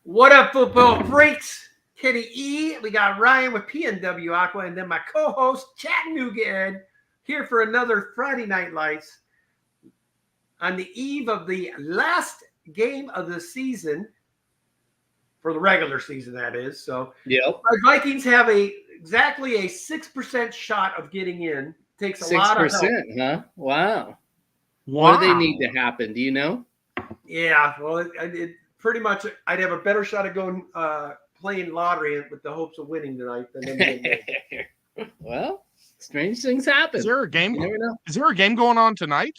What up, football freaks? Kenny E. We got Ryan with PNW Aqua, and then my co-host Chattanooga Ed here for another Friday Night Lights on the eve of the last game of the season for the regular season. That is so. Yep. Our Vikings have exactly a 6% shot of getting in. Takes a lot of help. 6%, huh? Wow. What do they need to happen? Do you know? Yeah, well, it pretty much. I'd have a better shot of going playing lottery with the hopes of winning tonight than them getting in. Well, strange things happen. Is there a game? You never know. Is there a game going on tonight?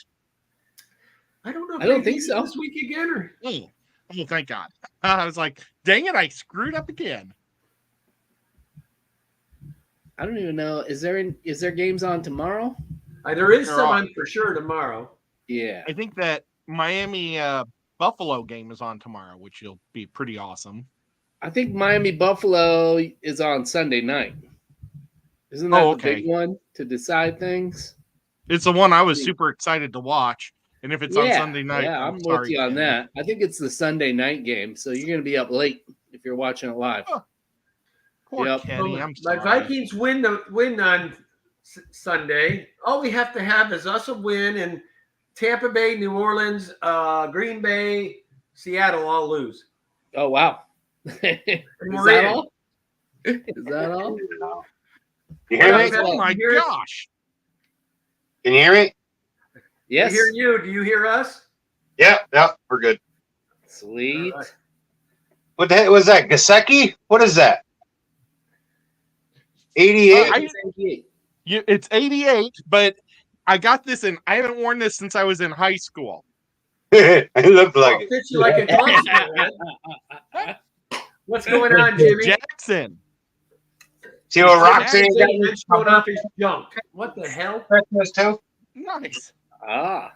I don't know. If I don't think so. This week again, or Oh, thank God! I was like, dang it, I screwed up again. I don't even know. Is there games on tomorrow? there is They're some on. on for sure tomorrow. Yeah. I think that Miami Buffalo game is on tomorrow, which will be pretty awesome. I think Miami Buffalo is on Sunday night. Isn't that the big one to decide things? It's the one I was super excited to watch. And if it's on Sunday night, yeah, I'm with you on that. I think it's the Sunday night game, so you're going to be up late if you're watching it live. Oh, poor Kenny, I'm My sorry. Vikings win on Sunday. All we have to have is us a win, and Tampa Bay, New Orleans, Green Bay, Seattle all lose. Oh wow! Is that all? Is that all? You hear me? Oh my gosh! Can you hear me? Yes. I hear you. Do you hear us? Yeah, we're good. Sweet. Right. What the heck was that? Gasecki? What is that? 88? It's 88, but I got this and I haven't worn this since I was in high school. It looked like it. Fits you like a glove. What's going on, Jimmy? Jackson. See what Roxanne got showing off his junk. What the hell? Christmas too? Nice. Ah.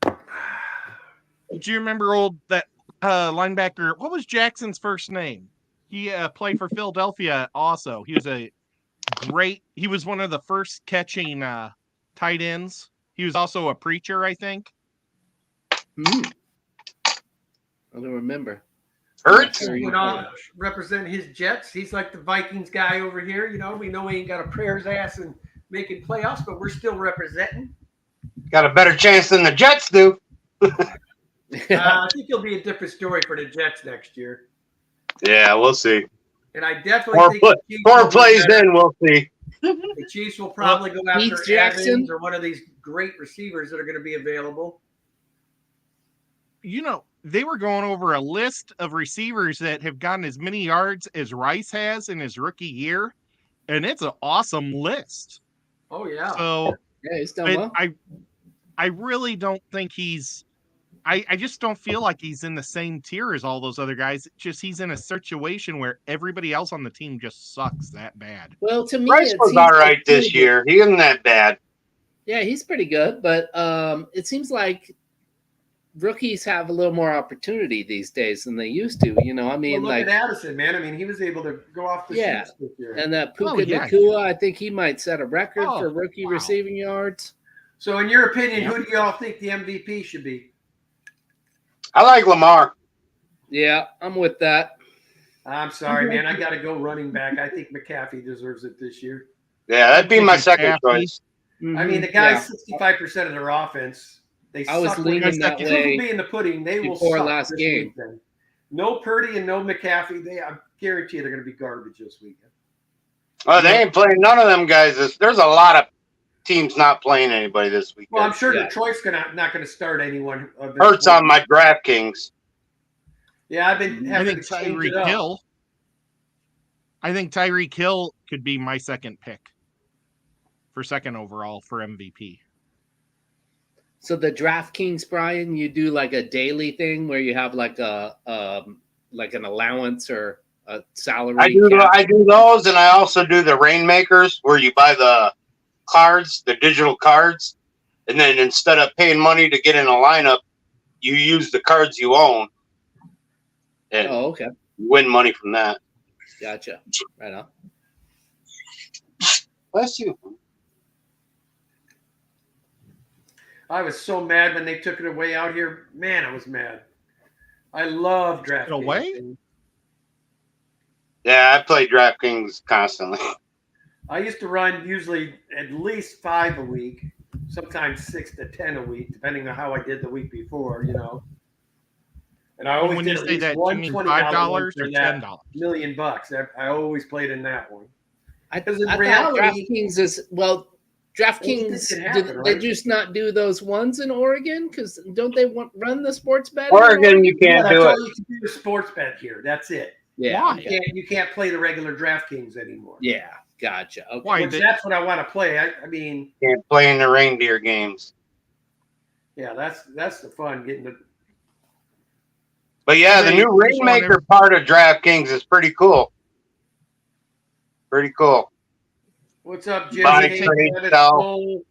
Do you remember that linebacker? What was Jackson's first name? He played for Philadelphia also. He was one of the first catching tight ends. He was also a preacher, I think. I don't remember. Hurts? Would represent his Jets. He's like the Vikings guy over here. You know, we know he ain't got a prayer's ass and making playoffs, but we're still representing. Got a better chance than the Jets do. I think it'll be a different story for the Jets next year. Yeah, we'll see. And I definitely think four plays in, we'll see. The Chiefs will probably go after Keith Jackson Evans or one of these great receivers that are going to be available. You know, they were going over a list of receivers that have gotten as many yards as Rice has in his rookie year, and it's an awesome list. Oh yeah. So yeah, he's done well. I really don't think he's. I just don't feel like he's in the same tier as all those other guys. Just he's in a situation where everybody else on the team just sucks that bad. Well, to me, Rice was all right this year. He isn't that bad. Yeah, he's pretty good, but it seems like rookies have a little more opportunity these days than they used to. You know, I mean, look at Addison, man. I mean, he was able to go off the sheets this year. And that Puka Nacua, I think he might set a record for rookie receiving yards. So, in your opinion, who do y'all think the MVP should be? I like Lamar. Yeah, I'm with that. I'm sorry, man. I got to go running back. I think McCaffrey deserves it this year. Yeah, that'd be my second choice. I mean, the guy's 65% of their offense. I was leaning that way be in the pudding. They will before suck last this game. weekend. No Purdy and no McCaffrey. I guarantee you they're going to be garbage this weekend. Oh, they ain't playing none of them guys. There's a lot of teams not playing anybody this weekend. Well, I'm sure Detroit's not going to start anyone. Hurts on my DraftKings. Yeah, I've been. I think Tyreek Hill. I think Tyreek Hill could be my second pick for second overall for MVP. So the DraftKings, Brian, you do like a daily thing where you have like like an allowance or a salary. I do those, and I also do the Rainmakers where you buy the cards, the digital cards, and then instead of paying money to get in a lineup, you use the cards you own. And okay. Win money from that. Gotcha. Right on. Bless you. I was so mad when they took it away out here. Man, I was mad. I love In a way? DraftKings. Yeah, I play DraftKings constantly. I used to run usually at least 5 a week, sometimes 6 to 10 a week, depending on how I did the week before, you know. And I And always when did you at say least that, you one mean $20 $5 one or for that $10? $1,000,000. I always played in that one. I 'Cause in thought reality- DraftKings is well. DraftKings, Anything can happen, did they right? just not do those ones in Oregon? Because don't they run the sports betting? in Oregon, you Yeah, can't that's do all it. you can do is sports bet here. That's it. Yeah. Why? Okay. You can't play the regular DraftKings anymore. Yeah. Gotcha. Okay. Why? Which that's what I want to play. I mean, Can't play in the reindeer games. yeah, that's the fun getting the. But yeah, the They new just want Rainmaker part of DraftKings is pretty cool. Pretty cool. What's up, Jimmy? Buy, Hey, trade, Travis, sell. Soul,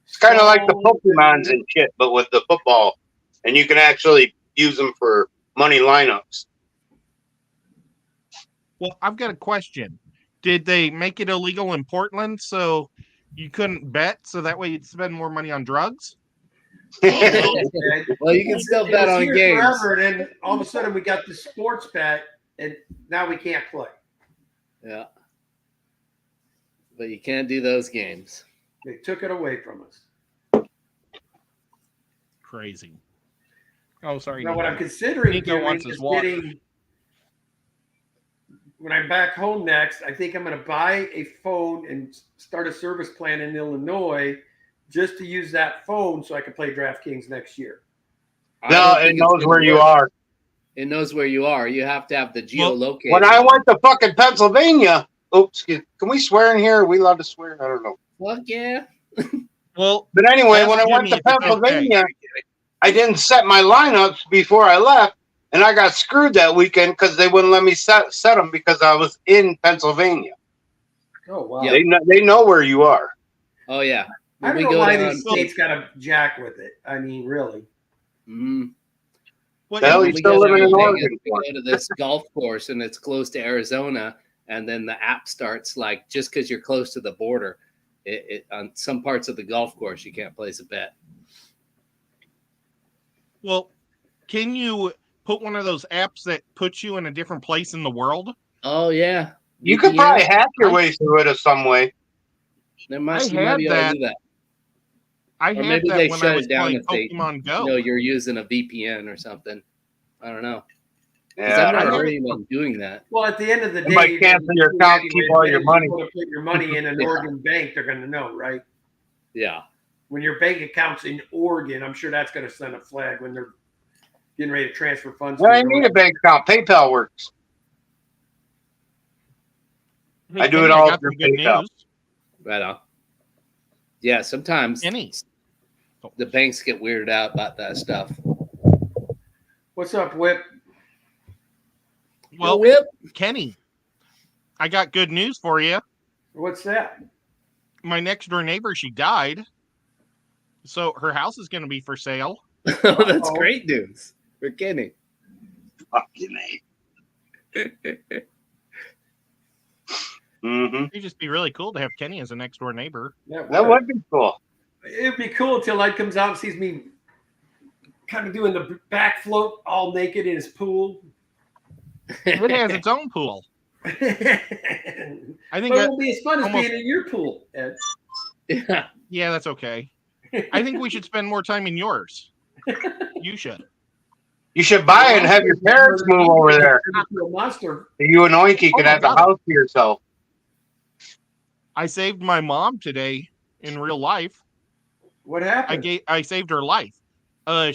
It's kind of like the Soul, Pokemons and shit, but with the football, and you can actually use them for money lineups. Well, I've got a question. Did they make it illegal in Portland so you couldn't bet, so that way you'd spend more money on drugs? Okay. Well, you can still It bet was on here games. forever, and then all of a sudden we got the sports bet, and now we can't play. Yeah. But you can't do those games. They took it away from us. Crazy. Oh, sorry. Now, what I'm considering Nico doing wants his is water. getting. When I'm back home next, I think I'm going to buy a phone and start a service plan in Illinois just to use that phone so I can play DraftKings next year. I No, don't it think it's knows gonna where you work. are. It knows where you are. You have to have the Well, geolocator. When I went to fucking Pennsylvania, oops, can we swear in here? Are we allowed to swear? I don't know. Fuck yeah. Well, But anyway, Ask when I went Jimmy to if it's okay. Pennsylvania, I didn't set my lineups before I left, and I got screwed that weekend because they wouldn't let me set them because I was in Pennsylvania. Oh wow! Yeah. They know where you are. Oh yeah. I When don't we know go why down, these states got to jack with it. I mean, really. what The hell when you we still go living down in to Oregon Vegas, we for? go to this golf course and it's close to Arizona, and then the app starts like just because you're close to the border. It on some parts of the golf course you can't place a bet. Well, can you put one of those apps that puts you in a different place in the world? Oh yeah. You could VPN? probably hack your way through it some way. There I must you might had be able that. to do that. I Or had maybe that they when shut I was it down playing if they Pokemon Go. You know you're using a VPN or something. I don't know. Because Yeah, I've I never don't heard know. anyone doing that. Well, at the end of the They day, might you're cancel gonna your do it account, anyway. keep all your If money. you wanna put your money in an Yeah. Oregon bank, they're going to know, right? Yeah. When your bank account's in Oregon, I'm sure that's going to send a flag when they're getting ready to transfer funds. Well, I to need a bank account. PayPal works. Hey, I do Kenny, it all got through some good PayPal. news. Right on. Yeah, sometimes Kenny. the banks get weirded out about that stuff. What's up, Whip? Well, Whip. Kenny, I got good news for you. What's that? My next door neighbor, she died. So her house is going to be for sale. That's Uh-oh. great news for Kenny. Fucking A. Mm-hmm. It'd just be really cool to have Kenny as a next door neighbor. That would be cool. It'd be cool until Light comes out and sees me kind of doing the back float all naked in his pool. It has its own pool. but I it think won't be as fun as almost- being in your pool, Ed. Yeah. yeah, that's okay. I think we should spend more time in yours. You should. You should buy it and have your parents move over there. A monster. You and Oinky could Oh, have the God. house to yourself. I saved my mom today in real life. What happened? I saved her life.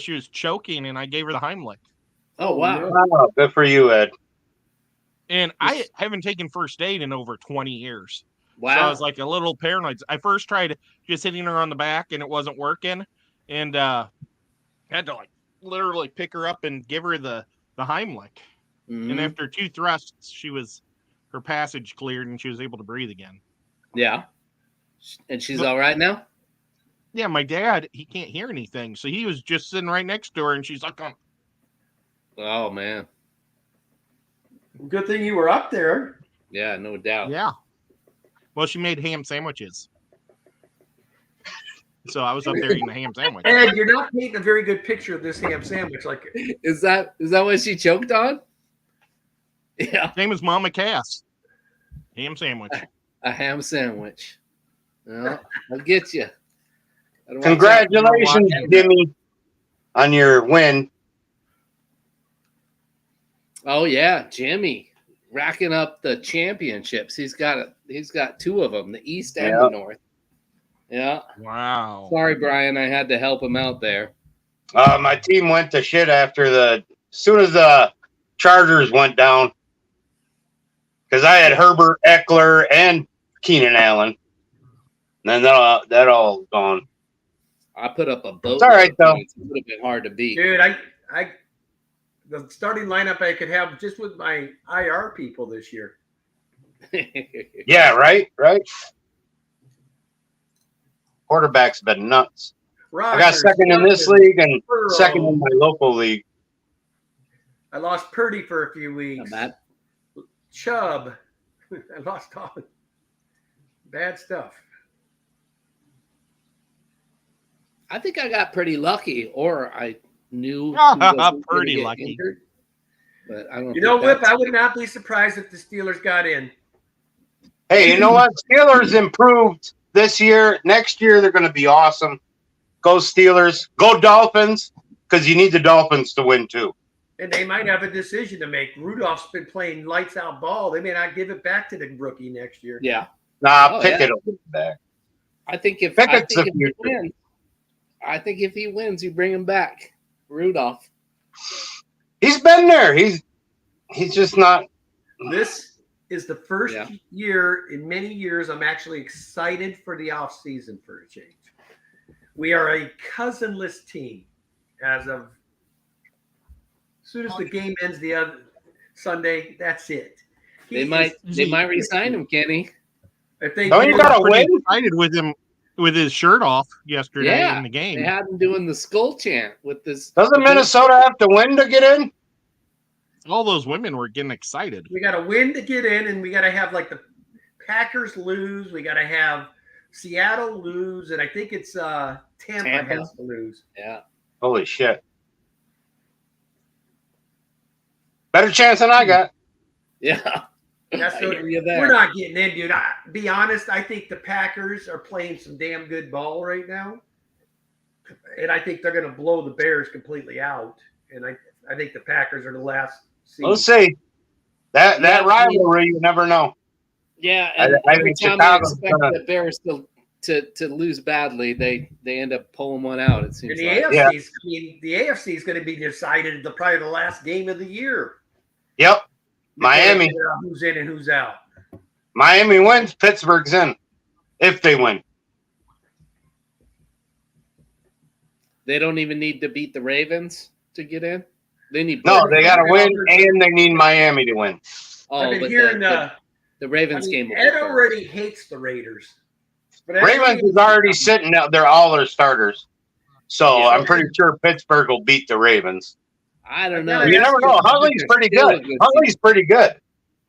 She was choking and I gave her the Heimlich. Oh wow. Oh, good for you, Ed. And I haven't taken first aid in over 20 years. So I Wow. was like a little paranoid. I first tried just hitting her on the back and it wasn't working. And had to like literally pick her up and give her the Heimlich. Mhm. And after 2 thrusts, her passage cleared and she was able to breathe again. Yeah. And she's But- all right now? Yeah, my dad, he can't hear anything. So he was just sitting right next to her and she's like, Oh man. Good thing you were up there. Yeah, no doubt. yeah. Well, she made ham sandwiches. so I was up there eating a ham sandwich. Ed, you're not painting a very good picture of this ham sandwich. Like, Is that what she choked on? Yeah, Same as Mama Cass. Ham sandwich. a ham sandwich. Well, I'll get you. Congratulations, Jimmy, on your win. Oh yeah, Jimmy racking up the championships. He's got 2 of them, the East and the North. Yeah. Wow. Sorry, Brian, I had to help him out there. My team went to shit after as soon as the Chargers went down, because I had Herbert, Eckler, and Keenan Allen. And then that all gone. I put up a boat. It's all right, though. It would have been hard to beat. dude, the starting lineup I could have just with my IR people this year. Yeah, right. Quarterback's been nuts. I got second in this league and second in my local league. I lost Purdy for a few weeks. Matt? Chubb. I lost all bad stuff. I think I got pretty lucky, or I knew. Who wasn't Pretty gonna get lucky. injured, but I don't. You know, think Whip, that's- I would not be surprised if the Steelers got in. Hey, you know what? Steelers improved this year. Next year, they're going to be awesome. Go Steelers. Go Dolphins, because you need the Dolphins to win, too. And they might have a decision to make. Rudolph's been playing lights out ball. They may not give it back to the rookie next year. Yeah, Nah, Oh, Pickett yeah. will get it back. I think if Pickett's the he future. wins, you bring him back, Rudolph. He's been there. He's just not. This is the first Yeah. year in many years I'm actually excited for the offseason for a change. We are a cousinless team as of soon as the game ends the other Sunday. That's it. They might resign him, Kenny. If they Oh, do, you gotta Pretty win. excited with him with his shirt off yesterday Yeah, in the game. They had him doing the skull chant with this. Doesn't Minnesota have to win to get in? All those women were getting excited. we got to win to get in, and we got to have like the Packers lose. We got to have Seattle lose, and I think it's Tampa has to lose. Yeah. Holy shit. Better chance than I got. Yeah. That's I so, hear you there. we're not getting in, dude. Be honest, I think the Packers are playing some damn good ball right now. And I think they're going to blow the Bears completely out. And I think the Packers are the last seed. We'll see. That Yeah, rivalry, you never know. Yeah, I and every think time they Chicago's expect gonna- the Bears to lose badly, they end up pulling one out. It seems And the like. AFC, Yeah. the AFC is going to be decided at probably the last game of the year. Yep. Miami. Because of who's in and who's out. Miami wins. Pittsburgh's in. If they win. They don't even need to beat the Ravens to get in. They need. No, both. they got to win, and they need Miami to win. Oh, I've been but hearing the Ravens game. Will be Ed first. already hates the Raiders. But Ravens is already sitting out. They're all their starters. So Yeah. I'm pretty sure Pittsburgh will beat the Ravens. I don't know. Yeah, You never know. Huntley's pretty Still a good. good Huntley's pretty good.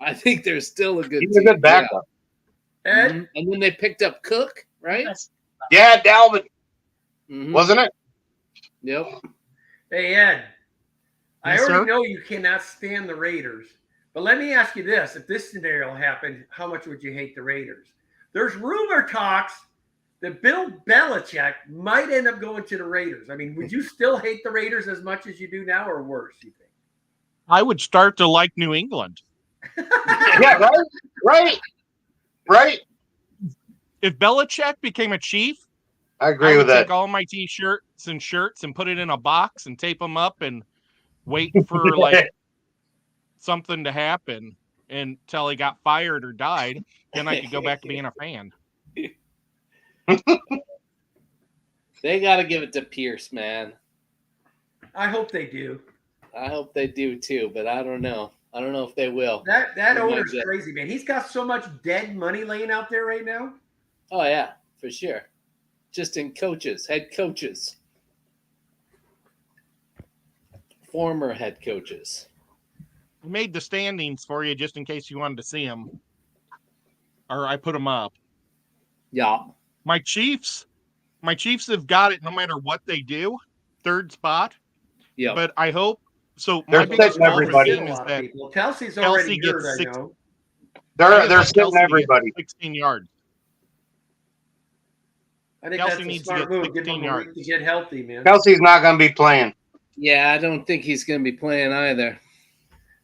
I think they're still a good. He's a team. good backup. Yeah. Ed, Mhm. And then they picked up Cook, right? Yeah, Dalvin, Mhm. wasn't it? Yep. hey, Ed. I Yes, already sir? know you cannot stand the Raiders. But let me ask you this. If this scenario happened, how much would you hate the Raiders? There's rumor talks that Bill Belichick might end up going to the Raiders. I mean, would you still hate the Raiders as much as you do now or worse, you think? I would start to like New England. Yeah, right. If Belichick became a Chief, I agree I with would that. take all my T-shirts and shirts and put it in a box and tape them up and wait for like something to happen until he got fired or died. Then I could go back to being a fan. They got to give it to Pierce, man. I hope they do. I hope they do too, but I don't know. I don't know if they will. That They might owner's get- crazy, man. He's got so much dead money laying out there right now. Oh yeah, for sure. Just in coaches, head coaches, former head coaches. I made the standings for you just in case you wanted to see them. Or I put them up. Yeah. My Chiefs My Chiefs have got it no matter what they do. Third spot. Yeah. But I hope so. They're My biggest sitting goal for the everybody. team is that Well, Kelsey's Kelsey already gets hurt, I six- know. I would They're like sitting Kelsey to get everybody. 16 yards. I think Kelsey that's a needs to smart get move. Give 16 him a yards. week to get healthy, man. Kelsey's not going to be playing. Yeah, I don't think he's going to be playing either.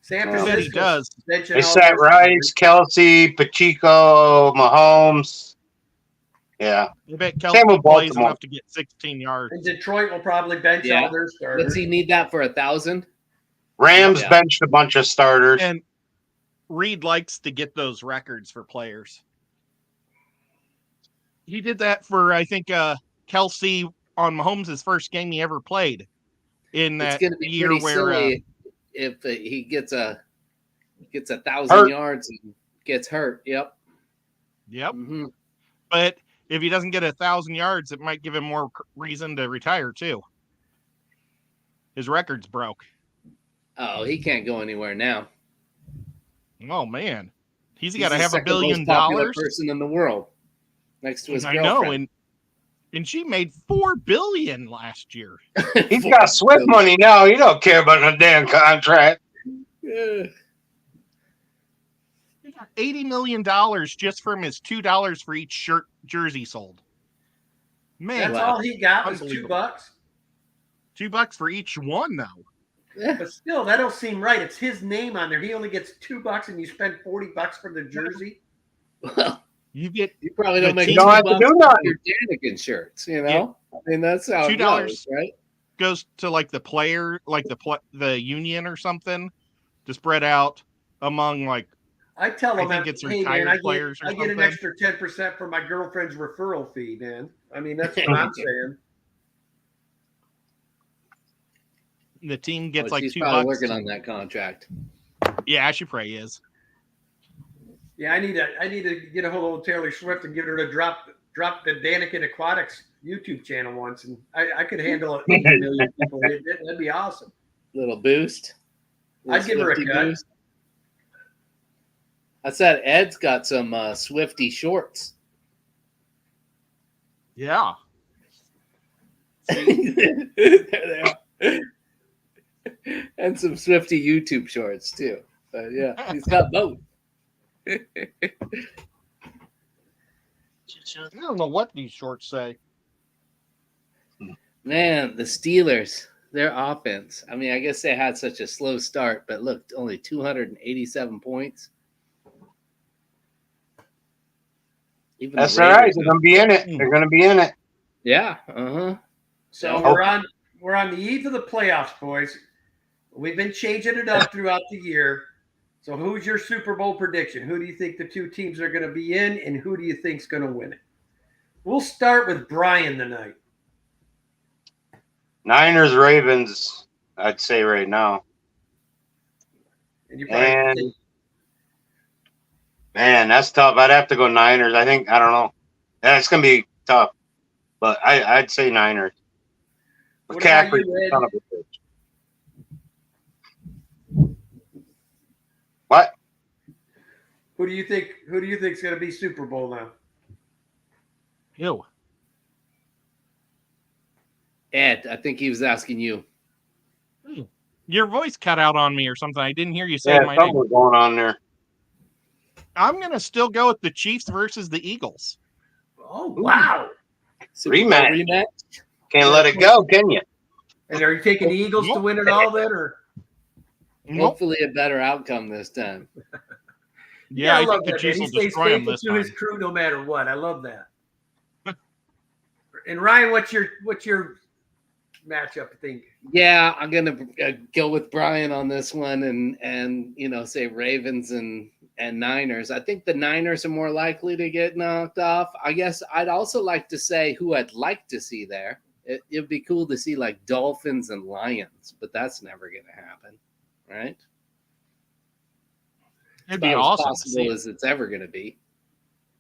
San Well, Said he Francisco does. suspension They all sat those Rice, players. Kelsey, Pacheco, Mahomes. Yeah. I bet Same Kelsey with plays Baltimore. enough to get 16 yards. And Detroit will probably bench Yeah. all their starters. What's he need that for 1,000? Rams Yeah. benched a bunch of starters. And Reed likes to get those records for players. He did that for, I think, Kelsey on Mahomes' first game he ever played in It's that going to be year pretty where silly if he gets 1,000 Hurt. yards and gets hurt. Yep. yep. hmm But if he doesn't get 1,000 yards, it might give him more reason to retire too. His record's broke. Oh, he can't go anywhere now. Oh man, he's He's got to the have $1 second billion. most popular person in the world, next to his I girlfriend. know, and she made $4 billion last year. He's got Swift money now. He don't care about no damn contract. Yeah. He got $80 million just from his $2 for each shirt jersey sold. Man, That's all he got was Unbelievable. $2. $2 for each one though. But still, that don't seem right. It's his name on there. He only gets $2 and you spend $40 for the jersey. Well, You get you probably don't The make team don't have to $2 do for nothing. your Daniken shirts, you know? I mean, that's how it $2 goes, right? goes to like the player, like the union or something, to spread out among like I tell I him, think it's hey, retired man, players or I get an something. extra 10% for my girlfriend's referral fee, man. I mean, that's what I'm saying. the team gets Well, like she's $2. probably working on that contract. Yeah, Ashley Prey is. Yeah, I need to get a hold of Taylor Swift and get her to drop the Daniken Aquatics YouTube channel once, and I could handle 80 million people. That'd be awesome. Little boost. I'd give her a Swifty cut. boost. I said Ed's got some Swifty shorts. Yeah. There they are. And some Swifty YouTube shorts too. But yeah, he's got both. I don't know what these shorts say. Man, the Steelers, their offense. I mean, I guess they had such a slow start, but look, only 287 points. Even That's the all right. Raiders- They're going to be in it. They're going to be in it. Yeah. Uh-huh. So we're on the eve of the playoffs, boys. We've been changing it up throughout the year. So who's your Super Bowl prediction? Who do you think the two teams are going to be in, and who do you think's going to win it? We'll start with Brian tonight. Niners, Ravens, I'd say right now. And you probably And think, man, that's tough. I'd have to go Niners. I don't know. Yeah, it's going to be tough. But I'd say Niners. What about McCaffrey, you, Ed? son of a bitch. What? who do you think is going to be Super Bowl now? Ew. Ed, I think he was asking you. Your voice cut out on me or something. I didn't hear you say Yeah, my name. something was going on there. I'm gonna still go with the Chiefs versus the Eagles. Oh, wow. Super Bowl Rematch. rematch? Can't let it go, can you? And are you taking the Eagles to win it all then? Or Nope. Hopefully a better outcome this time. Yeah, I love think the that, Chiefs man. will He stays destroy them faithful this to time. his crew no matter what. I love that. And Ryan, what's your matchup think? Yeah, I'm gonna go with Brian on this one, and say Ravens and Niners. I think the Niners are more likely to get knocked off. I guess I'd also like to say who I'd like to see there. It'd be cool to see like Dolphins and Lions, but that's never gonna happen, right? It'd be About as awesome. To possible see. as it's ever gonna be.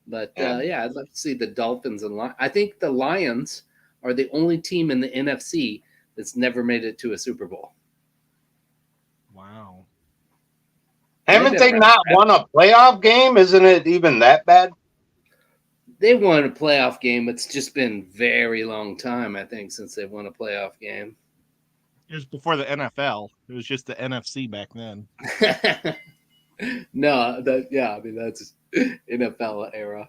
But Yeah. yeah, I'd love to see the Dolphins and Lions. I think the Lions are the only team in the NFC that's never made it to a Super Bowl. Wow. Haven't They they never not have. won a playoff game? Isn't it even that bad? They won a playoff game. It's just been very long time, I think, since they've won a playoff game. It was before the NFL. It was just the NFC back then. No, I mean that's NFL era.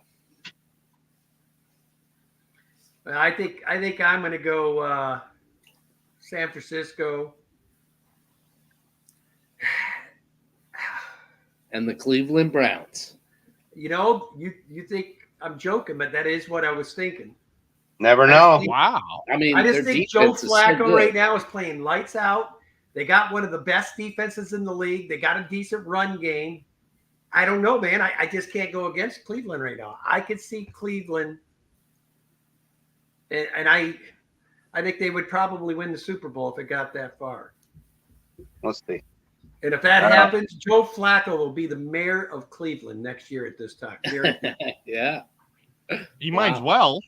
I think I'm going to go San Francisco. And the Cleveland Browns. You know, you think I'm joking, but that is what I was thinking. Never know. Wow. I mean, I just their think Joe defense is so Flacco good. right now is playing lights out. They got one of the best defenses in the league. They got a decent run game. I don't know, man. I just can't go against Cleveland right now. I could see Cleveland, and I think they would probably win the Super Bowl if it got that far. Let's see. And if that happens, Joe Flacco will be the mayor of Cleveland next year at this time. Yeah. You might as well.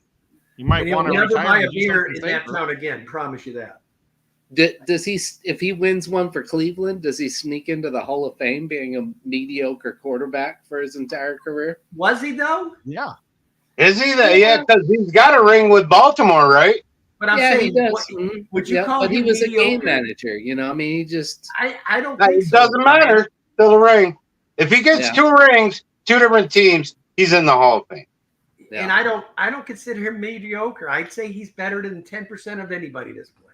You might And he'll want to never buy retire a and do beer something in that safer. town again. Promise you that. Does he? If he wins one for Cleveland, does he sneak into the Hall of Fame being a mediocre quarterback for his entire career? Was he though? Yeah. Is he that? Yeah, because he's got a ring with Baltimore, right? But I'm Yeah, saying, he does. what- Mhm. would you Yeah, call but he him was a game mediocre? manager. You know, I mean, he just. I don't think It so. doesn't matter. Still a ring. If he gets Yeah. 2 rings, 2 different teams, he's in the Hall of Fame. Yeah. And I don't consider him mediocre. I'd say he's better than 10% of anybody this play.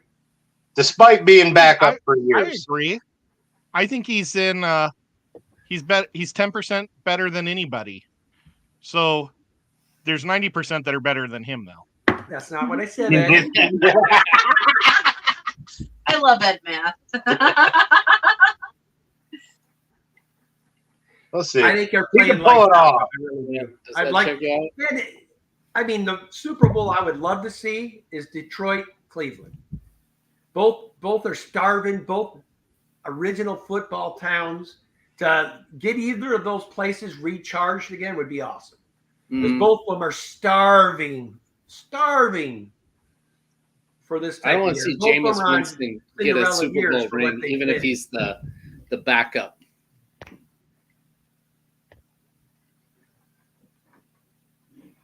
Despite being back up for I years. agree. I think he's in he's 10% better than anybody. So there's 90% that are better than him though. That's not what I said, Ed. I love Ed Math. Let's see. I think they're He playing can pull like it off. I really do. Does I'd that like- check you out? Man, I mean, the Super Bowl I would love to see is Detroit, Cleveland. Both are starving, both original football towns. To get either of those places recharged again would be awesome. Because Mhm. both of them are starving for this I type don't want of to year. see Both of Jameis them are on Winston get a Cinderella Super years Bowl for what ring, they even if did. he's the backup.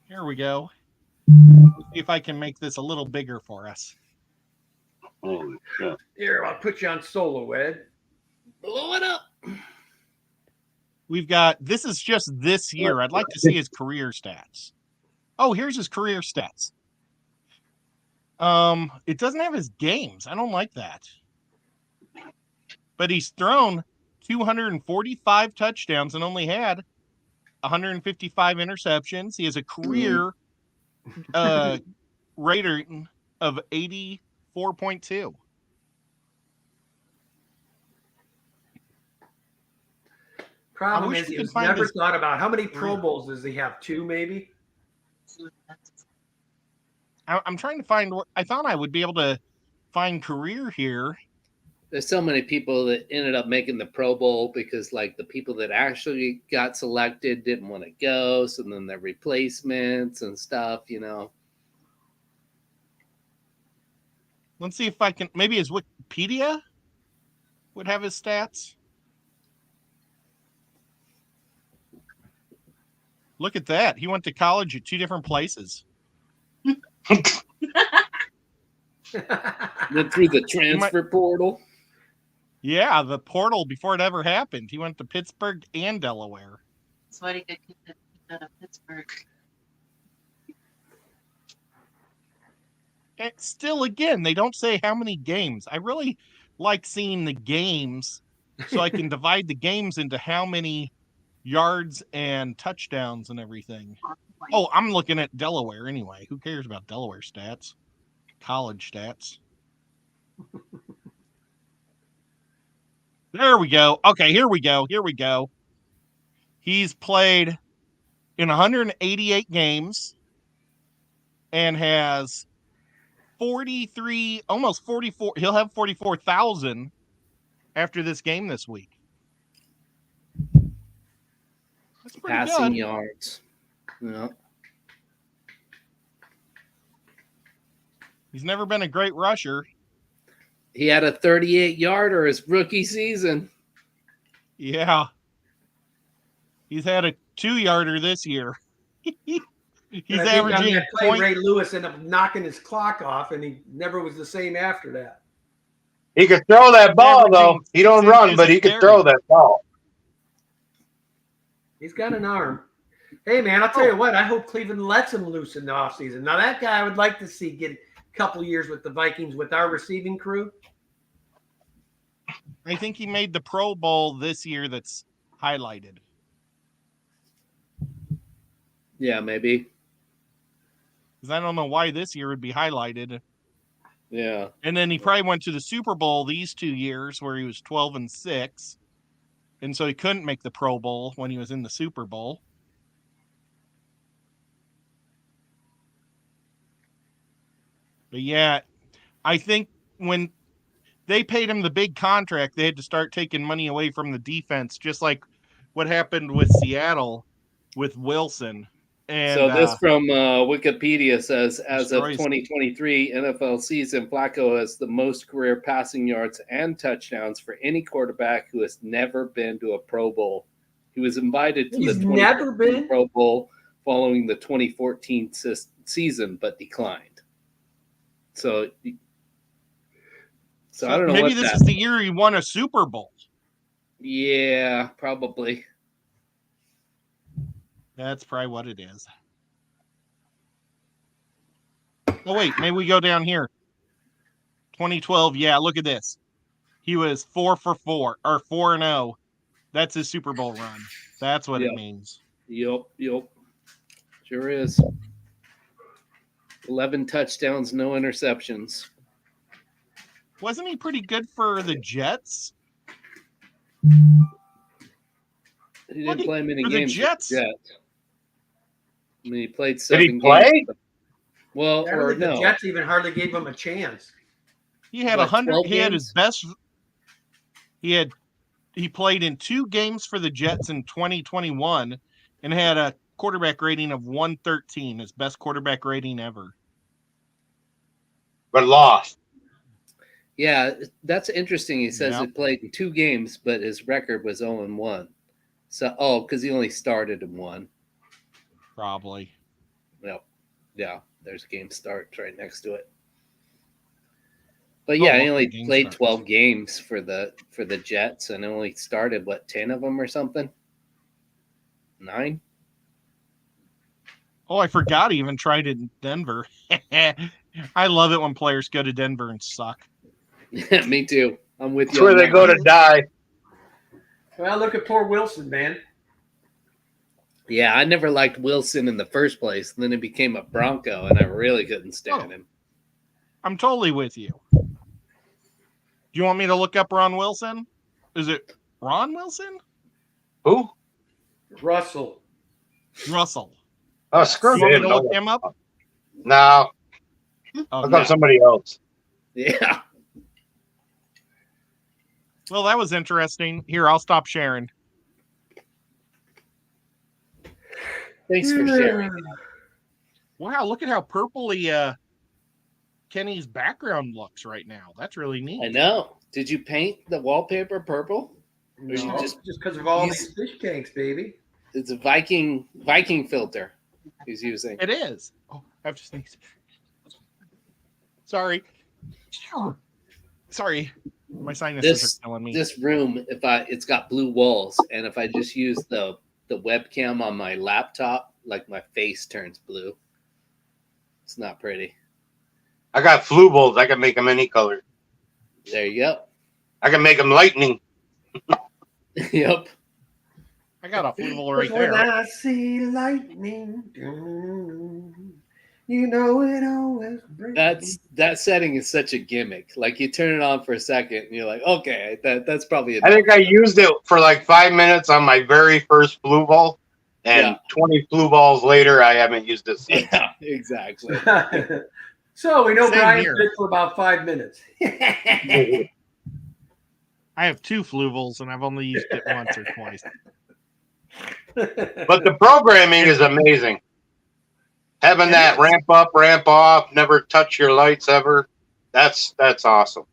Here we go. Let's see if I can make this a little bigger for us. Holy shit. Here, I'll put you on solo, Ed. Blow it up. We've got this is just this year. I'd like to see his career stats. Oh, here's his career stats. It doesn't have his games. I don't like that. But he's thrown 245 touchdowns and only had 155 interceptions. He has a career rating of 84.2. Problem wish is, we he could was find never his- thought about how many Pro Bowls does he have? 2, maybe? I'm trying to find. I thought I would be able to find career here. There's so many people that ended up making the Pro Bowl because, like, the people that actually got selected didn't want to go, so then their replacements and stuff, you know. Let's see if I can. Maybe his Wikipedia would have his stats. Look at that. He went to college at 2 different places. Went through the transfer portal. Yeah, the portal before it ever happened. He went to Pittsburgh and Delaware. That's why he got kicked out of Pittsburgh. And still, again, they don't say how many games. I really like seeing the games so I can divide the games into how many yards and touchdowns and everything. Oh, I'm looking at Delaware anyway. Who cares about Delaware stats? College stats. There we go. Okay, here we go. Here we go. He's played in 188 games and has 43, almost 44. He'll have 44,000 after this game this week. That's pretty Passing good. yards. Yeah. He's never been a great rusher. He had a 38-yarder his rookie season. Yeah. He's had a 2-yarder this year. He's And I think on averaging that play, point. Ray Lewis ended up knocking his clock off, and he never was the same after that. He could throw that ball though. averaging He don't 6 run, inches but he a could carry. throw that ball. He's got an arm. Hey, man, I'll tell you what. I hope Cleveland lets him loose in the offseason. Now, that guy I would like to see get a couple years with the Vikings with our receiving crew. I think he made the Pro Bowl this year. That's highlighted. Yeah, maybe. Because I don't know why this year would be highlighted. Yeah. And then he probably went to the Super Bowl these 2 years where he was 12-6. And so he couldn't make the Pro Bowl when he was in the Super Bowl. But yeah, I think when they paid him the big contract, they had to start taking money away from the defense, just like what happened with Seattle with Wilson. And So this from Wikipedia says, as of destroys- 2023 NFL season, Flacco has the most career passing yards and touchdowns for any quarterback who has never been to a Pro Bowl. He was invited to He's the never 2014 been? Pro Bowl following the 2014 season, but declined. So I don't know maybe what this that. is the year he won a Super Bowl. Yeah, probably. That's probably what it is. Oh, wait, maybe we go down here. 2012. Yeah, look at this. He was 4 for 4 or 4-0. That's his Super Bowl run. That's what Yeah. it means. Yup. Sure is. 11 touchdowns, no interceptions. Wasn't he pretty good for the Jets? He What didn't play many for the games. Jets? With the Jets. I mean, he played Did 7 he play? games. Well, I don't or think the no. Jets even hardly gave him a chance. He had What, 100. 12 He had games? his best. He played in 2 games for the Jets in 2021 and had a quarterback rating of 113, his best quarterback rating ever. But lost. Yeah, that's interesting. He says Yeah. he played in 2 games, but his record was 0-1. So, because he only started in 1. Probably. Yep. Yeah, there's game starts right next to it. But yeah, he look, only game played starts. 12 games for the Jets and only started 10 of them or something? 9? Oh, I forgot he even tried it in Denver. I love it when players go to Denver and suck. Me too. I'm with That's you. where on they that go one. to die. Well, look at poor Wilson, man. Yeah, I never liked Wilson in the first place. And then he became a Bronco, and I really couldn't stand him. I'm totally with you. Do you want me to look up Ron Wilson? Is it Ron Wilson? Who? Russell. Russell. Oh, screw You want me him. to look him up? No, Oh, look no. up somebody else. Yeah. Well, that was interesting. Here, I'll stop sharing. Thanks for sharing. Wow, look at how purpley Kenny's background looks right now. That's really neat. I know. Did you paint the wallpaper purple? Or you No, just- just because of all he's- these fish tanks, baby. It's a Viking filter he's using. It is. Oh, I have to sneeze. Sorry. Sorry. My sinuses are killing me. This room, it's got blue walls, and if I just use the webcam on my laptop, like my face turns blue. It's not pretty. I got flu balls. I can make them any color. There you go. I can make them lightning. Yep. I got a flu right When there. I see lightning, you know it always brings That setting is such a gimmick. Like you turn it on for a second, and you're like, okay, that's probably I think I used it for like 5 minutes on my very first flu ball, and Yeah. 20 flu balls later, I haven't used it since. Yeah, exactly. So we know Same Brian's here. good for about 5 minutes. I have 2 fluvels and I've only used it once or twice. But the programming is amazing. Having that ramp up, ramp off, never touch your lights ever. That's awesome.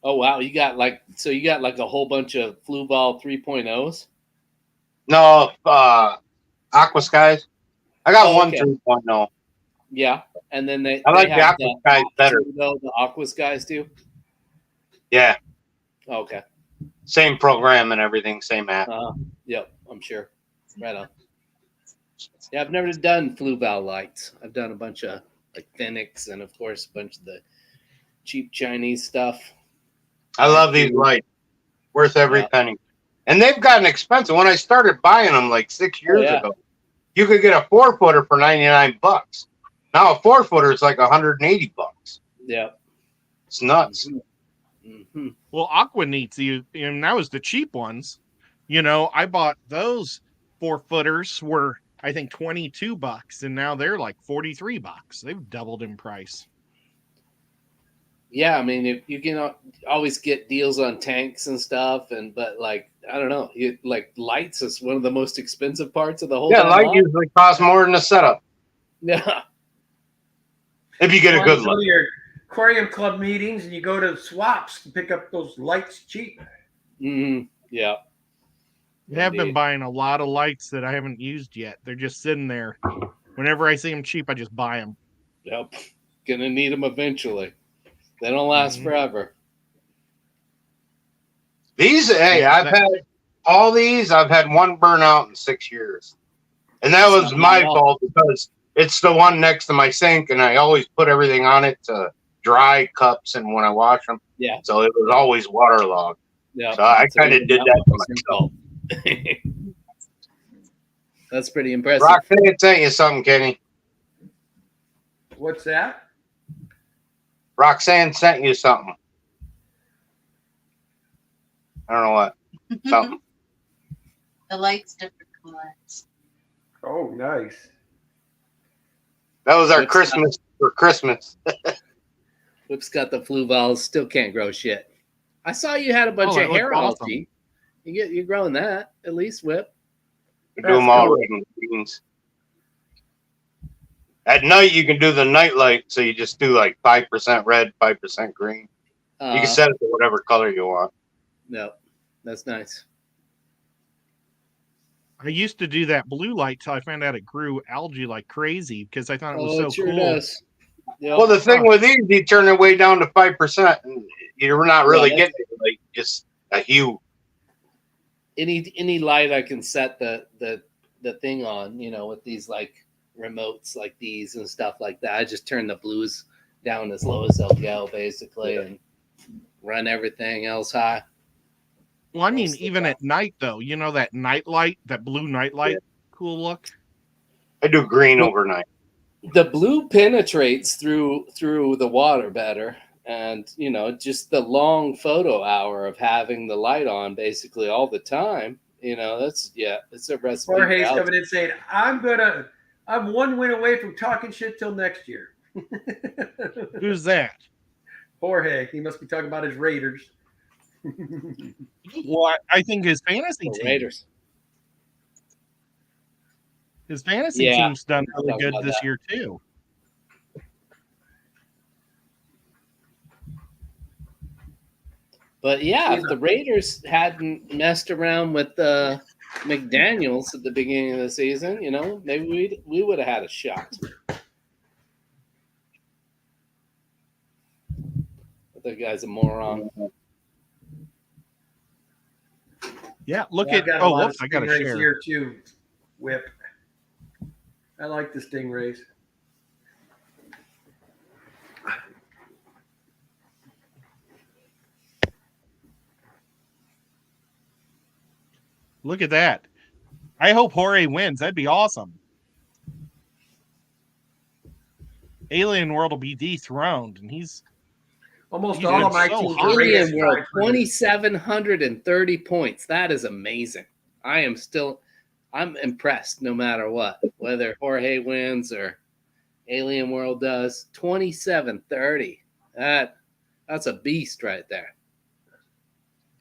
Oh wow, you got like a whole bunch of flu ball 3.0s. No, Aqua Skies. I got Oh, one okay. 3.0. Yeah, and then they I like they the have Aqua guys better. The Aquas guys do. Yeah, Okay. same program and everything, same app. Yep, I'm sure. Right on. Yeah, I've never done Fluval lights. I've done a bunch of like Phoenix and of course a bunch of the cheap Chinese stuff. I love these lights. Worth every penny. And they've gotten expensive. When I started buying them like 6 years ago, you could get a 4-footer for $99. Now a 4-footer is like $180. Yeah. It's nuts. Mm-hmm. Well, Aqua Neats, and that was the cheap ones. You know, I bought those 4-footers were I think $22, and now they're like $43. They've doubled in price. Yeah, I mean, if you can always get deals on tanks and stuff, but like I don't know, like lights is one of the most expensive parts of the whole. Yeah, light usually costs more than the setup. Yeah, if you get a good Go light. to your aquarium club meetings and you go to swaps to pick up those lights cheap. Mm-hmm. Yeah. I have been buying a lot of lights that I haven't used yet. They're just sitting there. Whenever I see them cheap, I just buy them. Yep, gonna need them eventually. They don't last forever. These, hey, I've had all these. I've had one burnout in 6 years, and that was my fault because it's the one next to my sink, and I always put everything on it to dry cups and when I wash them. Yeah. So it was always waterlogged. Yeah. So I kind of did that to myself. That's pretty impressive. Roxanne sent you something, Kenny. What's that? Roxanne sent you something. I don't know what. Something. The lights different colors. Oh, nice. That was our Christmas for Christmas. Whip's got the Fluval. Still can't grow shit. I saw you had a bunch of hair algae. You're growing that at least, Whip. We do them all red and greens. At night, you can do the night light, so you just do like 5% red, 5% green. You can set it to whatever color you want. No, that's nice. I used to do that blue light till I found out it grew algae like crazy because I thought it was so sure cool. Does. Yep. Well, the thing with these, you turn it way down to 5%, and you're not really getting like just a hue. Any light I can set the thing on, with these like remotes like these and stuff like that. I just turn the blues down as low as they'll go, basically, and run everything else high. Well, I mean, even at night though, that night light, that blue night light, cool look. I do green overnight. The blue penetrates through the water better, and just the long photo hour of having the light on basically all the time. It's a recipe. Jorge's coming in saying, I'm one win away from talking shit till next year. Who's that? Jorge. He must be talking about his Raiders. Well, I think his fantasy team. Raiders. His fantasy team's done really good this year too. But if the Raiders hadn't messed around with McDaniels at the beginning of the season, maybe we would have had a shot. But that guy's a moron. Yeah, look I at I got a share here too. Whip. I like the Stingrays. Look at that. I hope Jorge wins. That'd be awesome. Alien World will be dethroned, and he's almost all of my teams. Alien World, 2,730 points. That is amazing. I'm impressed no matter what, whether Jorge wins or Alien World does. 2,730. That's a beast right there.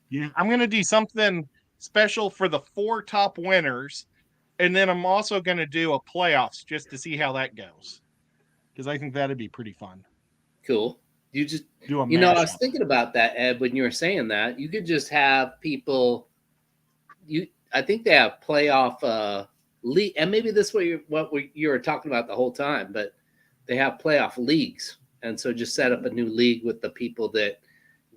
Yeah, I'm gonna do something special for the 4 top winners, and then I'm also gonna do a playoffs just to see how that goes, because I think that'd be pretty fun. Cool. You just do a I was thinking about that, Ed, when you were saying that. You could just have people. I think they have playoff league, and maybe this is you were talking about the whole time, but they have playoff leagues, and so just set up a new league with the people that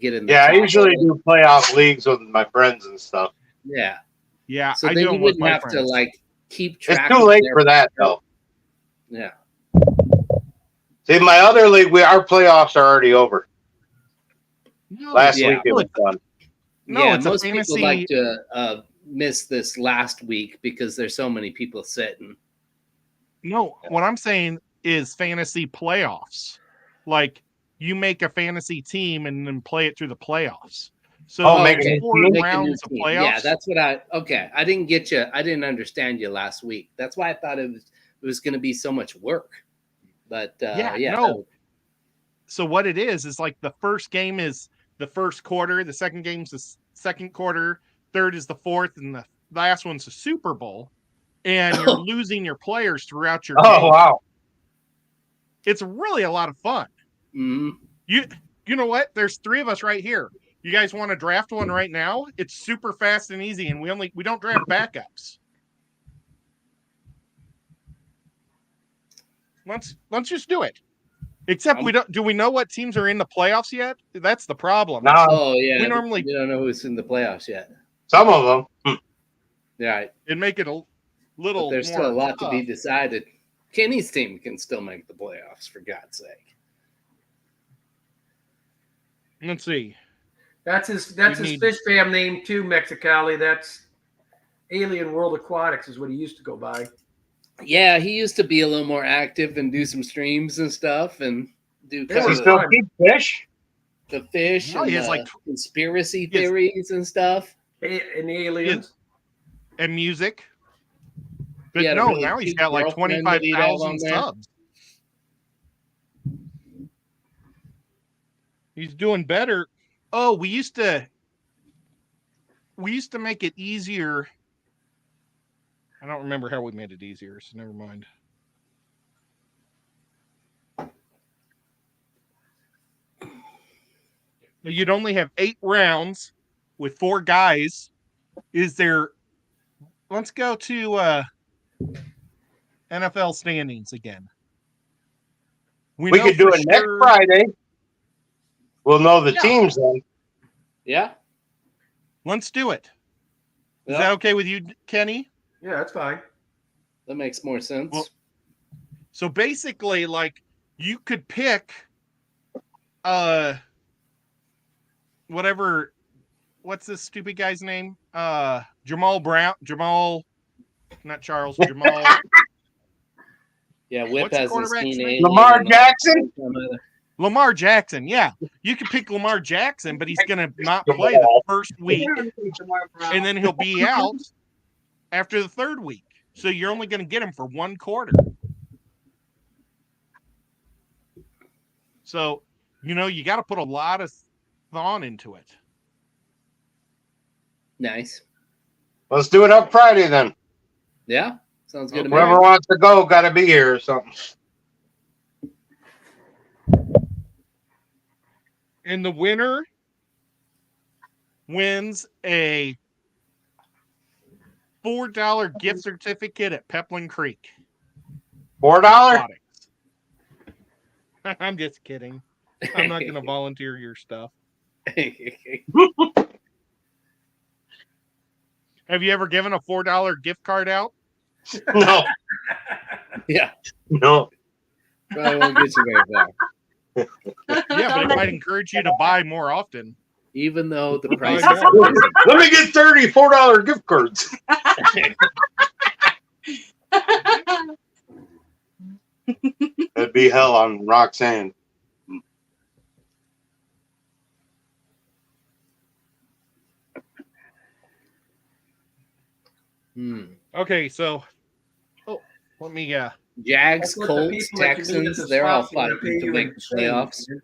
get in. I usually do playoff leagues with my friends and stuff. Yeah. Yeah, So I then do you them with wouldn't my have friends. to like keep track. It's too late for that though. Yeah. See, my other league, our playoffs are already over. No, Last Yeah. week it was done. No, Yeah, it's a most fantasy. people like to miss this last week because there's so many people sitting. No, what I'm saying is fantasy playoffs. Like you make a fantasy team and then play it through the playoffs. So make there's a 4 team? Make a new rounds of team. playoffs. Yeah, that's what I didn't get you. I didn't understand you last week. That's why I thought it was going to be so much work. But no. So what it is like the first game is the first quarter, the second game's the second quarter, third is the fourth, and the last one's the Super Bowl. And you're losing your players throughout your game. Wow. It's really a lot of fun. Mhm. You know what? There's 3 of us right here. You guys want to draft one right now? It's super fast and easy, and we don't draft backups. Let's just do it. Except do we know what teams are in the playoffs yet? That's the problem. No, Oh yeah. We normally- you don't know who's in the playoffs yet. some of them. Yeah. It'd make it a little But there's more still a lot to be tough. decided. Kenny's team can still make the playoffs, for God's sake. Let's see. That's his You fish need- fam name too, Mexicali. That's Alien World Aquatics is what he used to go by. Yeah, he used to be a little more active and do some streams and stuff and do Yeah, Does kind he of still fun. keep fish? the fish No, and he has, the like, conspiracy he has- theories and stuff. And the aliens. And music. But He had a no, really now he's cute got like girlfriend that he'd have on 25,000 there. subs. He's doing better. Oh, we used to make it easier. I don't remember how we made it easier, so never mind. You'd only have 8 rounds with 4 guys. Let's go to NFL standings again. We know could do for it next sure- Friday. We'll know the Yeah. teams then. Yeah. Let's do it. Is Yeah, that okay with you, Kenny? Yeah, that's fine. that makes more sense. Well, So basically, like, you could pick whatever, what's this stupid guy's name? Jamal, not Charles, Jamal. Yeah, Whip What's the has his quarterback's name? teenage. Lamar Jackson? Lamar Jackson, yeah. You could pick Lamar Jackson, but he's going to not play the first week, and then he'll be out after the 3rd week. So you're only going to get him for 1 quarter. So, you got to put a lot of thought into it. Nice. Let's do it up Friday then. Yeah, sounds good to me. Whoever wants to go, got to be here or something. And the winner wins a $4 gift certificate at Peplin Creek. $4? Aquatics. I'm just kidding. I'm not going to volunteer your stuff. Have you ever given a $4 gift card out? No, Yeah, no. probably won't get you very far. Yeah, but it might encourage you to buy more often. Even though the price I is know. amazing. Let me get $34 gift cards. That'd be hell on Roxanne. Okay, so let me Jags, That's what the Colts, people that can meet at Texans, the they're all spots are gonna fighting pay to you make in the change, playoffs. man.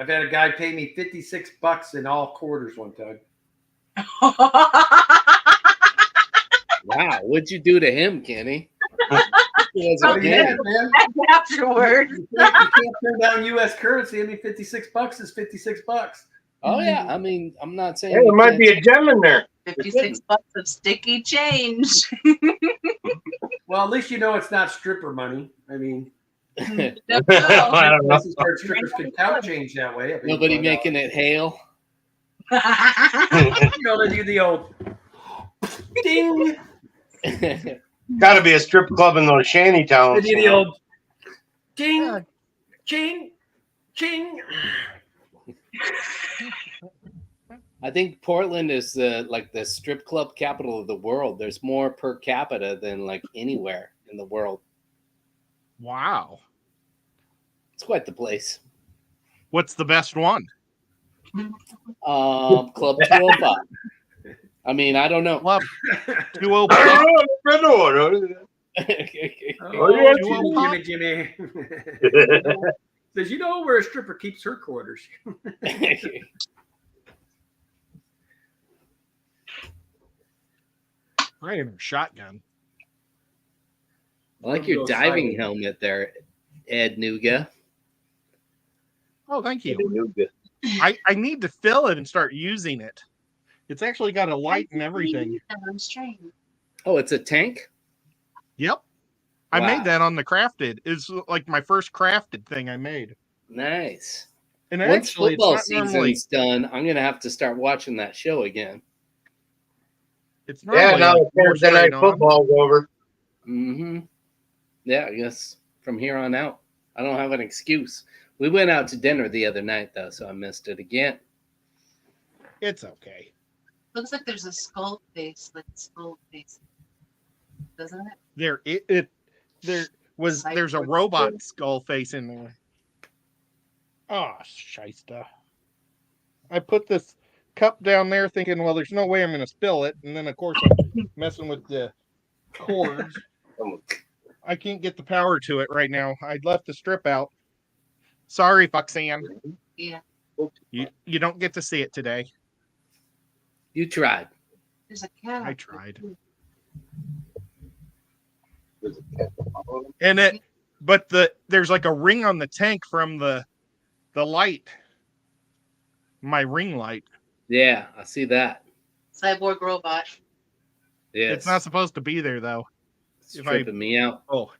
I've had a guy pay me $56 in all quarters one time. Wow, what'd you do to him, Kenny? He was Oh, a yeah, kid. man. Afterwards. You can't turn down U.S. currency. I mean, $56 is $56. Oh yeah, I mean, I'm not saying Hey, there you might can't- be a gem in there. $56 of sticky change. Well, at least you know it's not stripper money. I mean, I don't know. places where strippers can count change that way. I mean, Nobody but, making it hail. You know, they do the old ding. Got to be a strip club in those shanty They towns. do the old ding, ching, ching. I think Portland is like the strip club capital of the world. There's more per capita than like anywhere in the world. Wow. It's quite the place. What's the best one? Club 205. I mean, I don't know. Club I 205. don't know. Oh, Jimmy. Says, you know where a stripper keeps her quarters. Right in a shotgun. I like your diving helmet there, Ed Nuga. Oh, thank you. I need to fill it and start using it. It's actually got a light and everything. I'm straight. Oh, it's a tank? Yep. I Wow. made that on the crafted. It's like my first crafted thing I made. Nice. And Once actually, football it's not season's normally. done, I'm going to have to start watching that show again. It's Yeah, normally now like the more Thursday night straight on. football's over. Mm-hmm. Yeah, I guess from here on out, I don't have an excuse. We went out to dinner the other night, though, so I missed it again. It's okay. Looks like there's a skull face, doesn't it? There's a robot skull face in there. Oh, shysta. I put this cup down there thinking, well, there's no way I'm going to spill it. And then, of course, I'm messing with the cords. I can't get the power to it right now. I left the strip out. Sorry, Foxanne. Yeah. You don't get to see it today. You tried. There's a cat. I tried. And there's like a ring on the tank from the light. My ring light. Yeah, I see that. Cyborg robot. Yes. It's not supposed to be there though. It's tripping me out. Oh,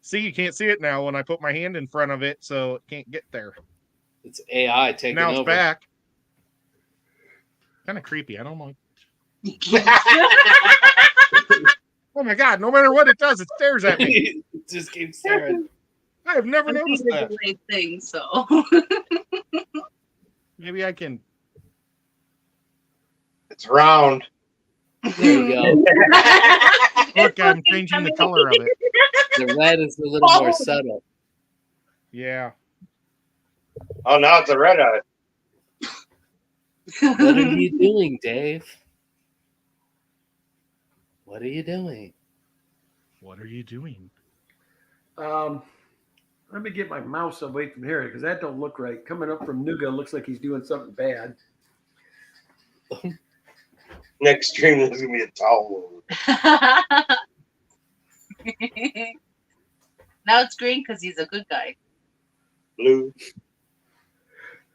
see, you can't see it now when I put my hand in front of it, so it can't get there. It's AI taking Now it's over. back. Kind of creepy. I don't know. Oh my god! No matter what it does, it stares at me. It just keeps staring. I have never I'm noticed thinking that. the same thing, so. Maybe I can. It's round. There you go. Look, I'm changing the color of it. The red is a little more subtle. Yeah. Oh, now it's a red eye. What are you doing, Dave? What are you doing? What are you doing? Let me get my mouse away from here because that don't look right. Coming up from Nuga looks like he's doing something bad. Next stream, there's going to be a towel. Now it's green because he's a good guy. Blue.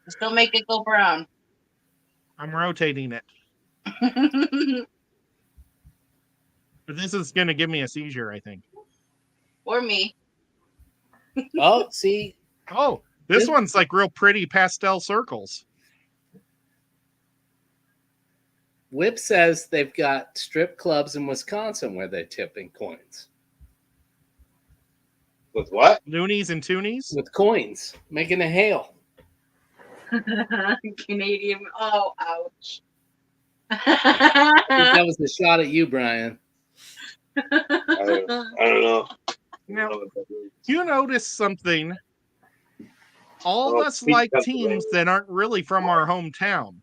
Just don't make it go brown. I'm rotating it. But this is going to give me a seizure, I think. Or me. Oh, see, Oh, this one's like real pretty pastel circles. Whip says they've got strip clubs in Wisconsin where they're tipping coins With what? Loonies and toonies. with coins, making a hail. Canadian. Oh, ouch. I think that was a shot at you, Brian. I don't know. Now, you notice something? All of us like teams that aren't really from our hometown.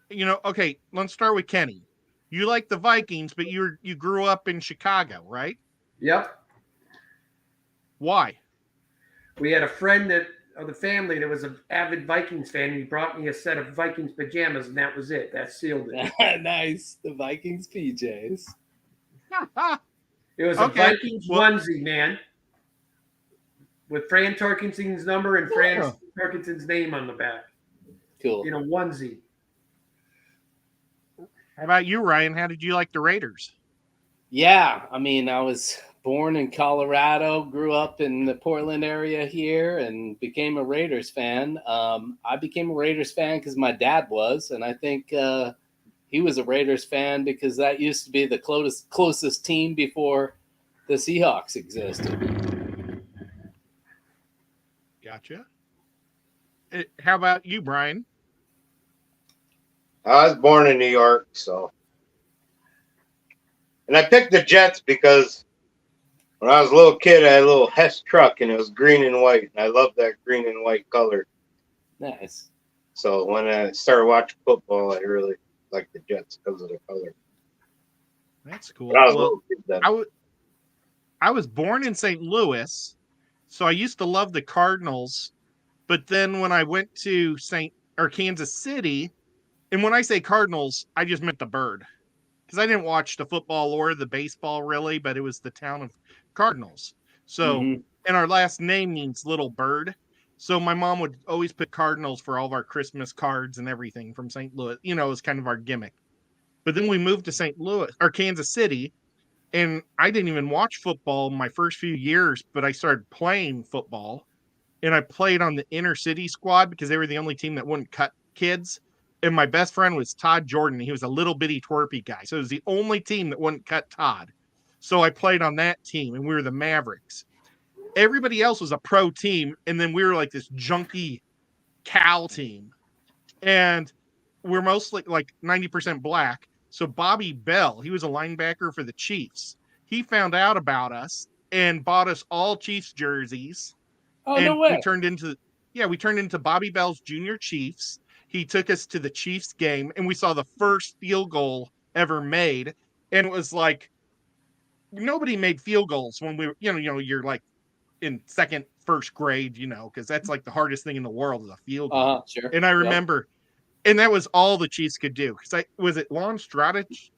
You know, okay, let's start with Kenny. You like the Vikings, but you grew up in Chicago, right? Yep. Why? We had a friend of the family that was an avid Vikings fan. And he brought me a set of Vikings pajamas, and that was it. That sealed it. Nice. The Vikings PJs. It was Okay. a Vikings onesie, man, with Fran Tarkenton's number and Fran Tarkenton's name on the back. Cool. You know, onesie. How about you, Ryan? How did you like the Raiders? Yeah, I mean, I was born in Colorado, grew up in the Portland area here, and became a Raiders fan. I became a Raiders fan because my dad was, and I think he was a Raiders fan because that used to be the closest team before the Seahawks existed. Gotcha. How about you, Brian? I was born in New York, so. And I picked the Jets because when I was a little kid, I had a little Hess truck, and it was green and white. And I loved that green and white color. Nice. So when I started watching football, I really liked the Jets because of the color. That's cool. But I was a Well, little kid then. I was born in St. Louis, so I used to love the Cardinals. But then when I went to Kansas City, and when I say Cardinals, I just meant the bird. Because I didn't watch the football or the baseball really, but it was the town of Cardinals. So, and our last name means little bird. So my mom would always put Cardinals for all of our Christmas cards and everything from St. Louis. You know, it was kind of our gimmick. But then we moved to St. Louis or Kansas City, and I didn't even watch football my first few years, but I started playing football, and I played on the inner city squad because they were the only team that wouldn't cut kids. And my best friend was Todd Jordan. He was a little bitty twerpy guy. So it was the only team that wouldn't cut Todd. So I played on that team, and we were the Mavericks. Everybody else was a pro team, and then we were like this junky Cal team. And we're mostly like 90% black. So Bobby Bell, he was a linebacker for the Chiefs. He found out about us and bought us all Chiefs jerseys. Oh, and no way. we turned into Bobby Bell's junior Chiefs. He took us to the Chiefs game, and we saw the first field goal ever made. And it was like, nobody made field goals when we were, you're like in first grade, because that's like the hardest thing in the world is a field goal. Sure. And I remember, and that was all the Chiefs could do. Because was it Lon Stratich?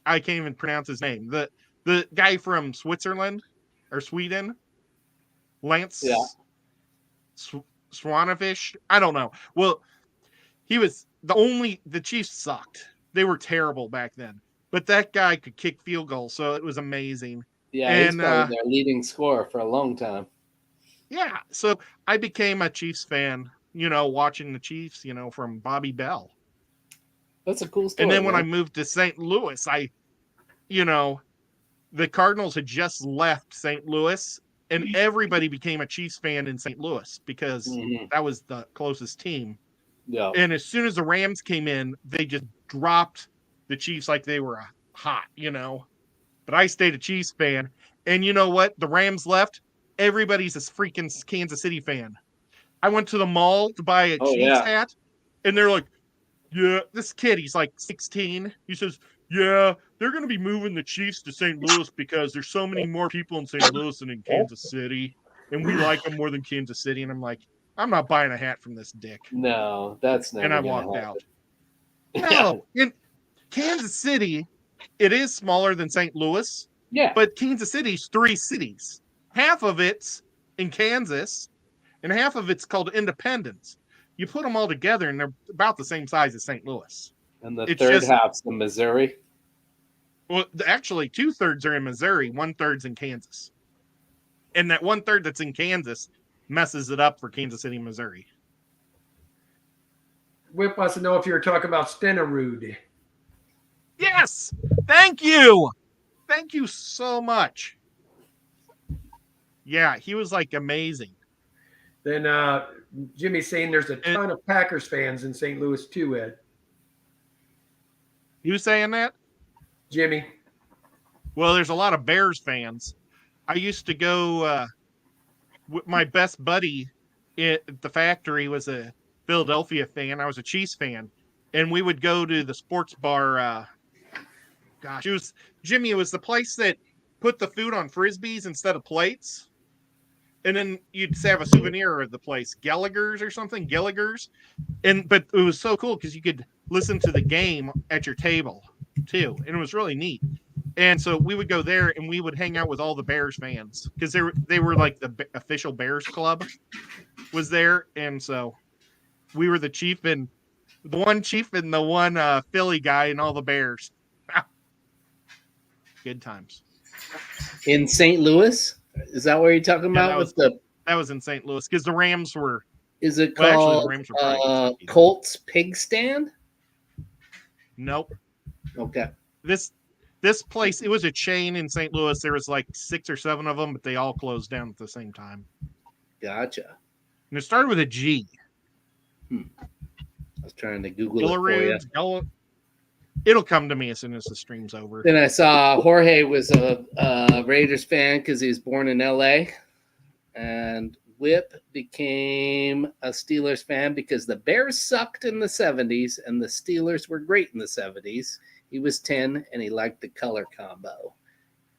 I can't even pronounce his name. The guy from Switzerland or Sweden, Lance Swanovish. I don't know. Well, he was the Chiefs sucked. They were terrible back then. But that guy could kick field goals, so it was amazing. Yeah, he's probably their leading scorer for a long time. Yeah, so I became a Chiefs fan, watching the Chiefs, from Bobby Bell. That's a cool story. And then when I moved to St. Louis, the Cardinals had just left St. Louis, and everybody became a Chiefs fan in St. Louis because that was the closest team. Yeah. And as soon as the Rams came in, they just dropped the Chiefs like they were hot, But I stayed a Chiefs fan. And you know what? The Rams left. Everybody's a freaking Kansas City fan. I went to the mall to buy a Chiefs hat, and they're like, yeah, this kid, he's like 16. He says, yeah, they're going to be moving the Chiefs to St. Louis because there's so many more people in St. Louis than in Kansas City. And we like them more than Kansas City. And I'm like, I'm not buying a hat from this dick. No, that's never. And I walked out. No, in Kansas City, it is smaller than St. Louis. Yeah. But Kansas City's 3 cities. Half of it's in Kansas, and half of it's called Independence. You put them all together, and they're about the same size as St. Louis. And the third half's in Missouri. Well, actually, 2/3 are in Missouri, 1/3's in Kansas. And that 1/3 that's in Kansas messes it up for Kansas City, Missouri. Whip wants to know if you're talking about Stenerud. Yes! Thank you! Thank you so much. Yeah, he was like amazing. Then Jimmy's saying there's a ton of Packers fans in St. Louis too, Ed. You saying that? Jimmy. Well, there's a lot of Bears fans. I used to go with my best buddy at the factory was a Philadelphia fan. I was a Chiefs fan. And we would go to the sports bar. It was the place that put the food on Frisbees instead of plates. And then you'd have a souvenir of the place, Gallagher's or something, Gallagher's. But it was so cool because you could listen to the game at your table too. And it was really neat. And so we would go there and we would hang out with all the Bears fans because they were like the official Bears club was there. And so we were the chief. And The one Chief and the one Philly guy and all the Bears. Good times. In St. Louis? Is that what you're talking Yeah, about? that was in St. Louis because the Rams were. Is it Well, actually, the called Rams were probably Kentucky, though. Colts Pig Stand? Nope. Okay. This place, it was a chain in St. Louis. There was like 6 or 7 of them, but they all closed down at the same time. Gotcha. And it started with a G. I was trying to Google it for you. Gillaroods. It'll come to me as soon as the stream's over. Then I saw Jorge was a Raiders fan because he was born in LA. And Whip became a Steelers fan because the Bears sucked in the 70s and the Steelers were great in the 70s. He was 10 and he liked the color combo.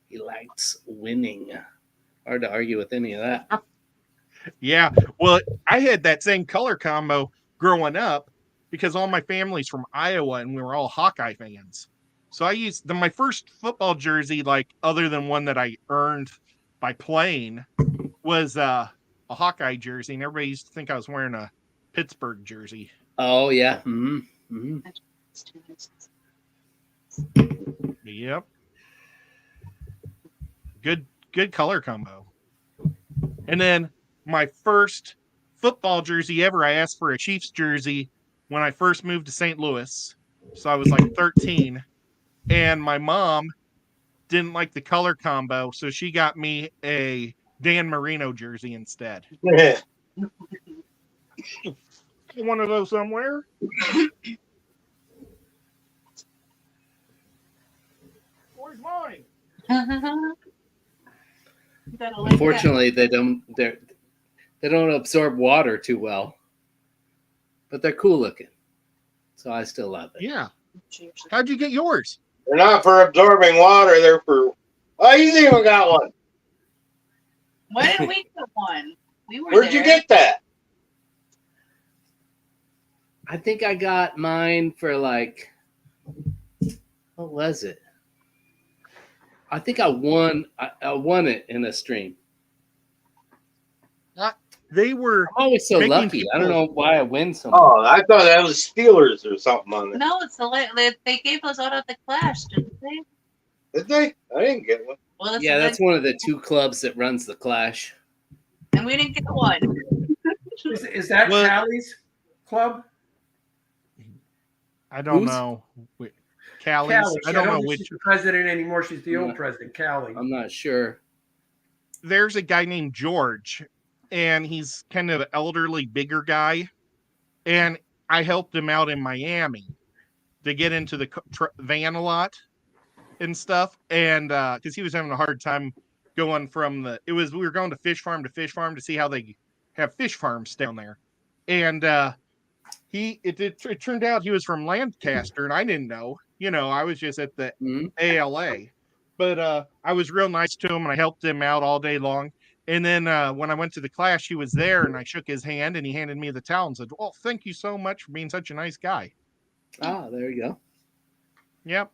He likes winning. Hard to argue with any of that. Yeah. Well, I had that same color combo growing up because all my family's from Iowa and we were all Hawkeye fans. So I used my first football jersey, like other than one that I earned by playing, was a Hawkeye jersey. And everybody used to think I was wearing a Pittsburgh jersey. Oh, yeah. Mm-hmm. Mm-hmm. Yep. Good color combo. And then my first football jersey ever, I asked for a Chiefs jersey when I first moved to St. Louis. So I was like 13. And my mom didn't like the color combo, so she got me a Dan Marino jersey instead. One of those somewhere? Where's mine? Unfortunately, they don't absorb water too well, but they're cool looking, so I still love it. Yeah. How'd you get yours? They're not for absorbing water. They're for. Oh, he's even got one. When did we get one? We were Where'd there. you get that? I think I got mine for like, what was it? I think I won. I won it in a stream. They were. I'm always so Making lucky. I don't people- know why I win so much. Oh, I thought that was Steelers or something on it. No, it's they gave us out at the Clash, didn't they? Did they? I didn't get one. Well, Yeah, that's one of the 2 clubs that runs the Clash. and we didn't get one. Is that Well- Callie's club? I don't Who's? know. Callie's. Callie. I don't know think which. she's the president anymore. She's the old Yeah. president, Callie. I'm not sure. There's a guy named George, and he's kind of an elderly, bigger guy. And I helped him out in Miami to get into the van a lot and stuff. And because he was having a hard time going from we were going to fish farm to see how they have fish farms down there. And it turned out he was from Lancaster, and I didn't know. You know, I was just at the Mhm. ALA. But I was real nice to him, and I helped him out all day long. And then when I went to the Clash, he was there, and I shook his hand, and he handed me the towel and said, "Well, thank you so much for being such a nice guy." Ah, there you go. Yep.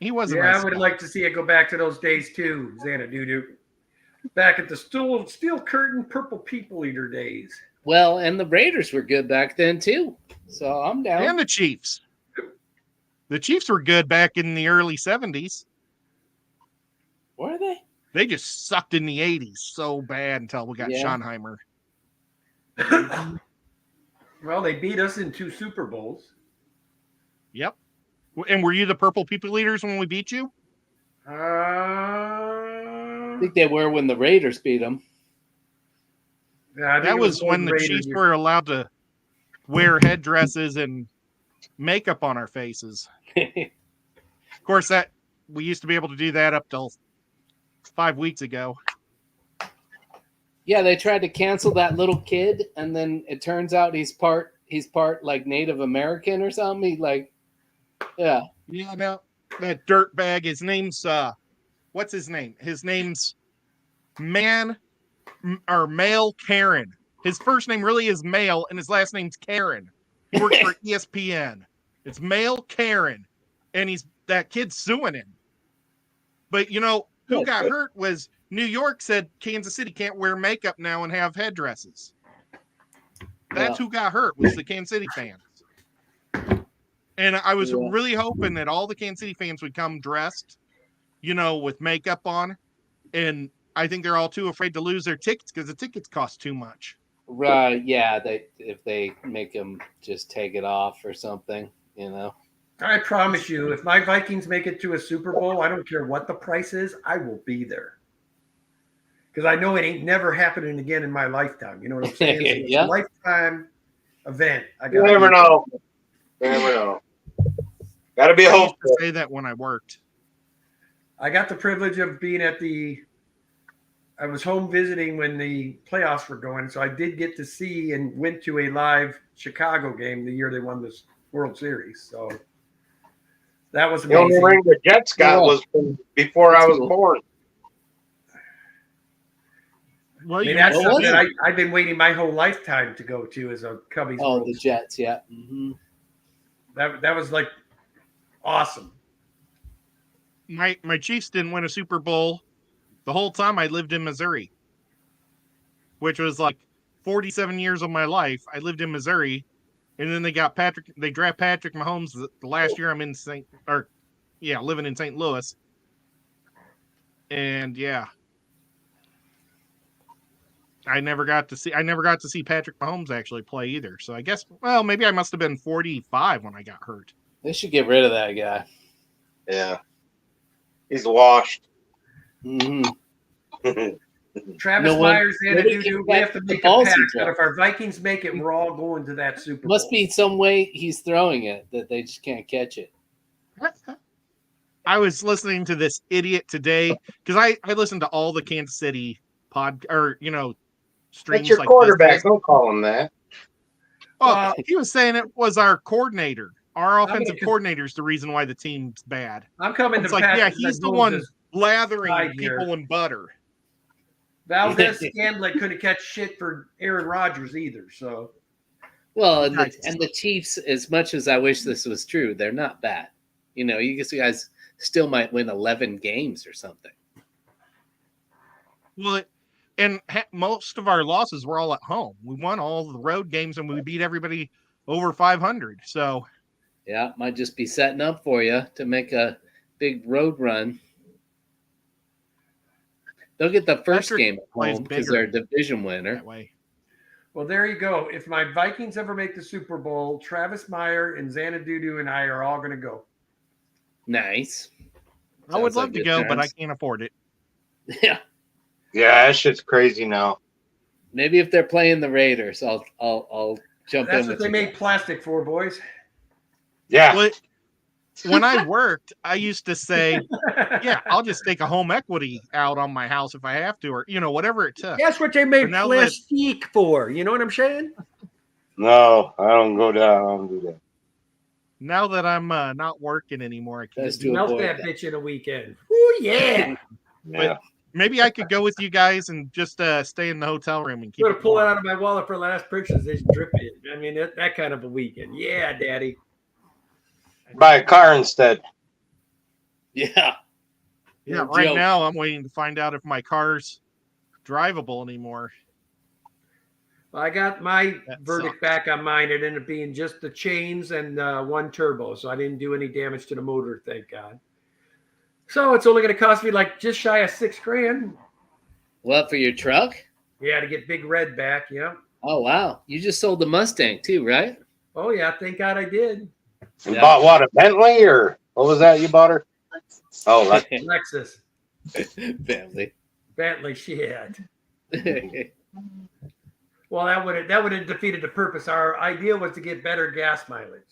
He was a Yeah, nice I would guy. like to see it go back to those days too, Xanadu. Back at the steel curtain purple people eater days. Well, and the Raiders were good back then too. So I'm down. And the Chiefs. The Chiefs were good back in the early 70s. Were they? They just sucked in the 80s so bad until we got Yeah. Schottenheimer. Well, they beat us in 2 Super Bowls. Yep. And were you the Purple People Eaters when we beat you? I think they were when the Raiders beat them. Yeah, I think That it was when the Raiders Chiefs year. were allowed to wear headdresses and makeup on our faces. Of course, that we used to be able to do that up till 5 weeks ago. Yeah, they tried to cancel that little kid, and then it turns out he's part like Native American or something. Yeah. Yeah, now that dirt bag. His name's what's his name? His name's Male Karen. His first name really is Male, and his last name's Karen. He works for ESPN. It's Male Karen, and that kid's suing him. But you know who got hurt was New York said Kansas City can't wear makeup now and have headdresses. That's who got hurt, was the Kansas City fans. And I was really hoping that all the Kansas City fans would come dressed, with makeup on. And I think they're all too afraid to lose their tickets because the tickets cost too much. Right. Yeah. If they make them just take it off or something, I promise you, if my Vikings make it to a Super Bowl, I don't care what the price is, I will be there. Because I know it ain't never happening again in my lifetime. You know what I'm saying? So it's a lifetime event. You never know. You never know. Got to be I used hopeful. to say that when I worked. I got the privilege of being I was home visiting when the playoffs were going, so I did get to see and went to a live Chicago game the year they won this World Series. So that was The only amazing. ring the Jets got was before I was born. Well, I mean, you that's what something was that I've been waiting my whole lifetime to go to as a Cubbies. Oh, World the Series. Jets. Yeah. Mm-hmm. That was like awesome. my Chiefs didn't win a Super Bowl the whole time I lived in Missouri, which was like 47 years of my life. I lived in Missouri, and then they draft Patrick Mahomes the last year I'm in living in St. Louis. And I never got to see Patrick Mahomes actually play either. So I guess, maybe I must have been 45 when I got hurt. They should get rid of that guy. Yeah. He's washed. Mm-hmm. Travis No one- Myers and nobody Adudu, can we have to catch the make a balls pact he that throws. if our Vikings make it, we're all going to that Super Bowl. Must be some way he's throwing it that they just can't catch it. I was listening to this idiot today because I listened to all the Kansas City streams. That's your like quarterback. This. Don't call him that. Oh, he was saying it was our coordinator. Our I'm offensive gonna- coordinator is the reason why the team's bad. I'm coming It's to like, Patrick he's the Mahomes' one side lathering here. people in butter. Valdez Scantling couldn't catch shit for Aaron Rodgers either. So Well, and Nice. the Chiefs, as much as I wish this was true, they're not bad. You guys still might win 11 games or something. Well, most of our losses were all at home. We won all the road games and we beat everybody over 500. So Yeah, might just be setting up for you to make a big road run. They'll get the first Patrick game at plays home because bigger they're a division winner. that way. well, there you go. If my Vikings ever make the Super Bowl, Travis Meyer and Xanadudu and I are all going to go. Nice. I would Sounds love like to good go, but I times. can't afford it. Yeah. Yeah, that shit's crazy now. Maybe if they're playing the Raiders, I'll jump That's in what with they you. made plastic for, boys. Yeah. But when I worked, I used to say, yeah, I'll just take a home equity out on my house if I have to, or whatever it took. That's what they made But now that- plastic for. You know what I'm saying? No, I don't go down. I don't do that. Now that I'm not working anymore, I can That's just to do it. Melt avoid that that. bitch in a weekend. Ooh, yeah. Yeah. Maybe I could go with you guys and just stay in the hotel room and I'm keep going to it pull it warm. out of my wallet for last purchase. They drip it. I mean, that kind of a weekend. Yeah, Daddy. Buy a car instead. Yeah. Yeah, No right joke. now I'm waiting to find out if my car's drivable anymore. I got my That verdict sucks. back on mine. It ended up being just the chains and one turbo. So I didn't do any damage to the motor, thank God. So it's only going to cost me like just shy of $6,000. What, for your truck? Yeah, to get Big Red back. Yeah. Oh, wow. You just sold the Mustang too, right? Oh, yeah. Thank God I did. You Yeah. bought what, a Bentley or what was that you bought her? Oh, that's Lexus, Family. Bentley, shit. Well, that would have defeated the purpose. Our idea was to get better gas mileage.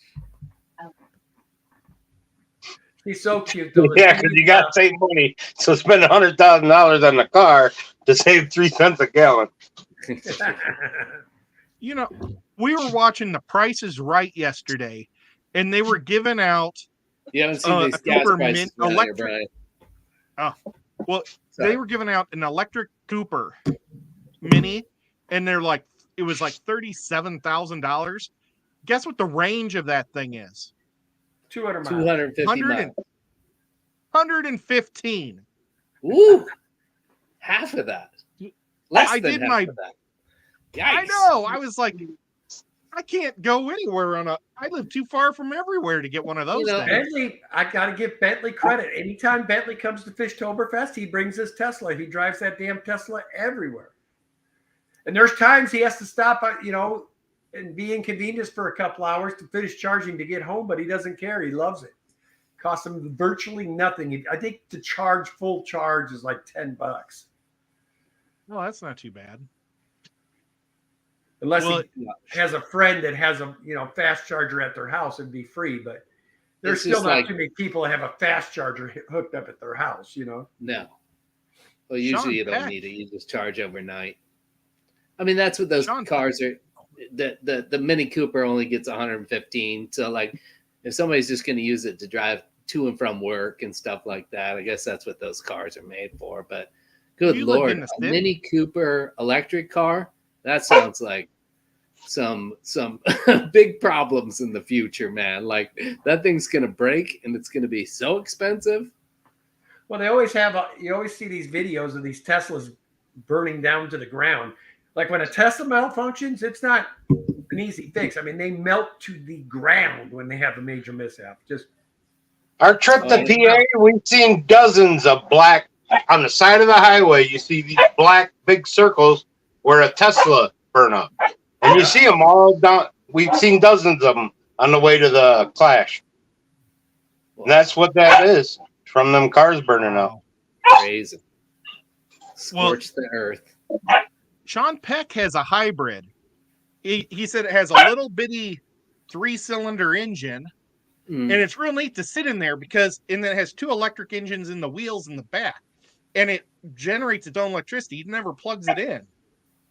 She's so cute, though. yeah, because you got to save money. So spend $100,000 on the car to save 3 cents a gallon. We were watching The Price is Right yesterday, and they were giving out. You haven't seen A these gas Cooper prices Mint around here, electric- Brian. Well, Sorry. they were giving out an electric Cooper Mini, and it was like $37,000. Guess what the range of that thing is? 200 miles. 250 miles. 115. Woo! Half of that. Less I than did half my- of that. I Yikes. know. I was like, I can't go anywhere I live too far from everywhere to get one of those know, things. Bentley, I got to give Bentley credit. Anytime Bentley comes to Fishtoberfest, he brings his Tesla. He drives that damn Tesla everywhere. And there's times he has to stop, and be inconvenienced for a couple hours to finish charging to get home, but he doesn't care. He loves it. Costs him virtually nothing. I think to charge full charge is like $10. Well, that's not too bad. Unless Well, he has a friend that has a fast charger at their house, it'd be free. But there's It's still just not like- too many people that have a fast charger hooked up at their house. No. Well, Sean usually you don't Peck. need it. You just charge overnight. I mean, that's what those Sean cars are. The Mini Cooper only gets 115. So, like, if somebody's just going to use it to drive to and from work and stuff like that, I guess that's what those cars are made for. But good You lived Lord, in the a city. Mini Cooper electric car, that sounds like some big problems in the future, man. Like, that thing's going to break and it's going to be so expensive. Well, they always have. You always see these videos of these Teslas burning down to the ground. Like when a Tesla malfunctions, it's not an easy fix. I mean, they melt to the ground when they have a major mishap. Just Our trip to Oh, PA, we've seen dozens of black on the side of the highway. You see these black big circles where a Tesla burn up, and you see them all down. We've seen dozens of them on the way to the clash. And that's what that is from them cars burning up. Wow. Crazy. Scorch the earth. Sean Peck has a hybrid. He said it has a little bitty 3-cylinder engine, Mm. and it's real neat to sit in there because and then it has 2 electric engines in the wheels in the back, and it generates its own electricity. It never plugs it in.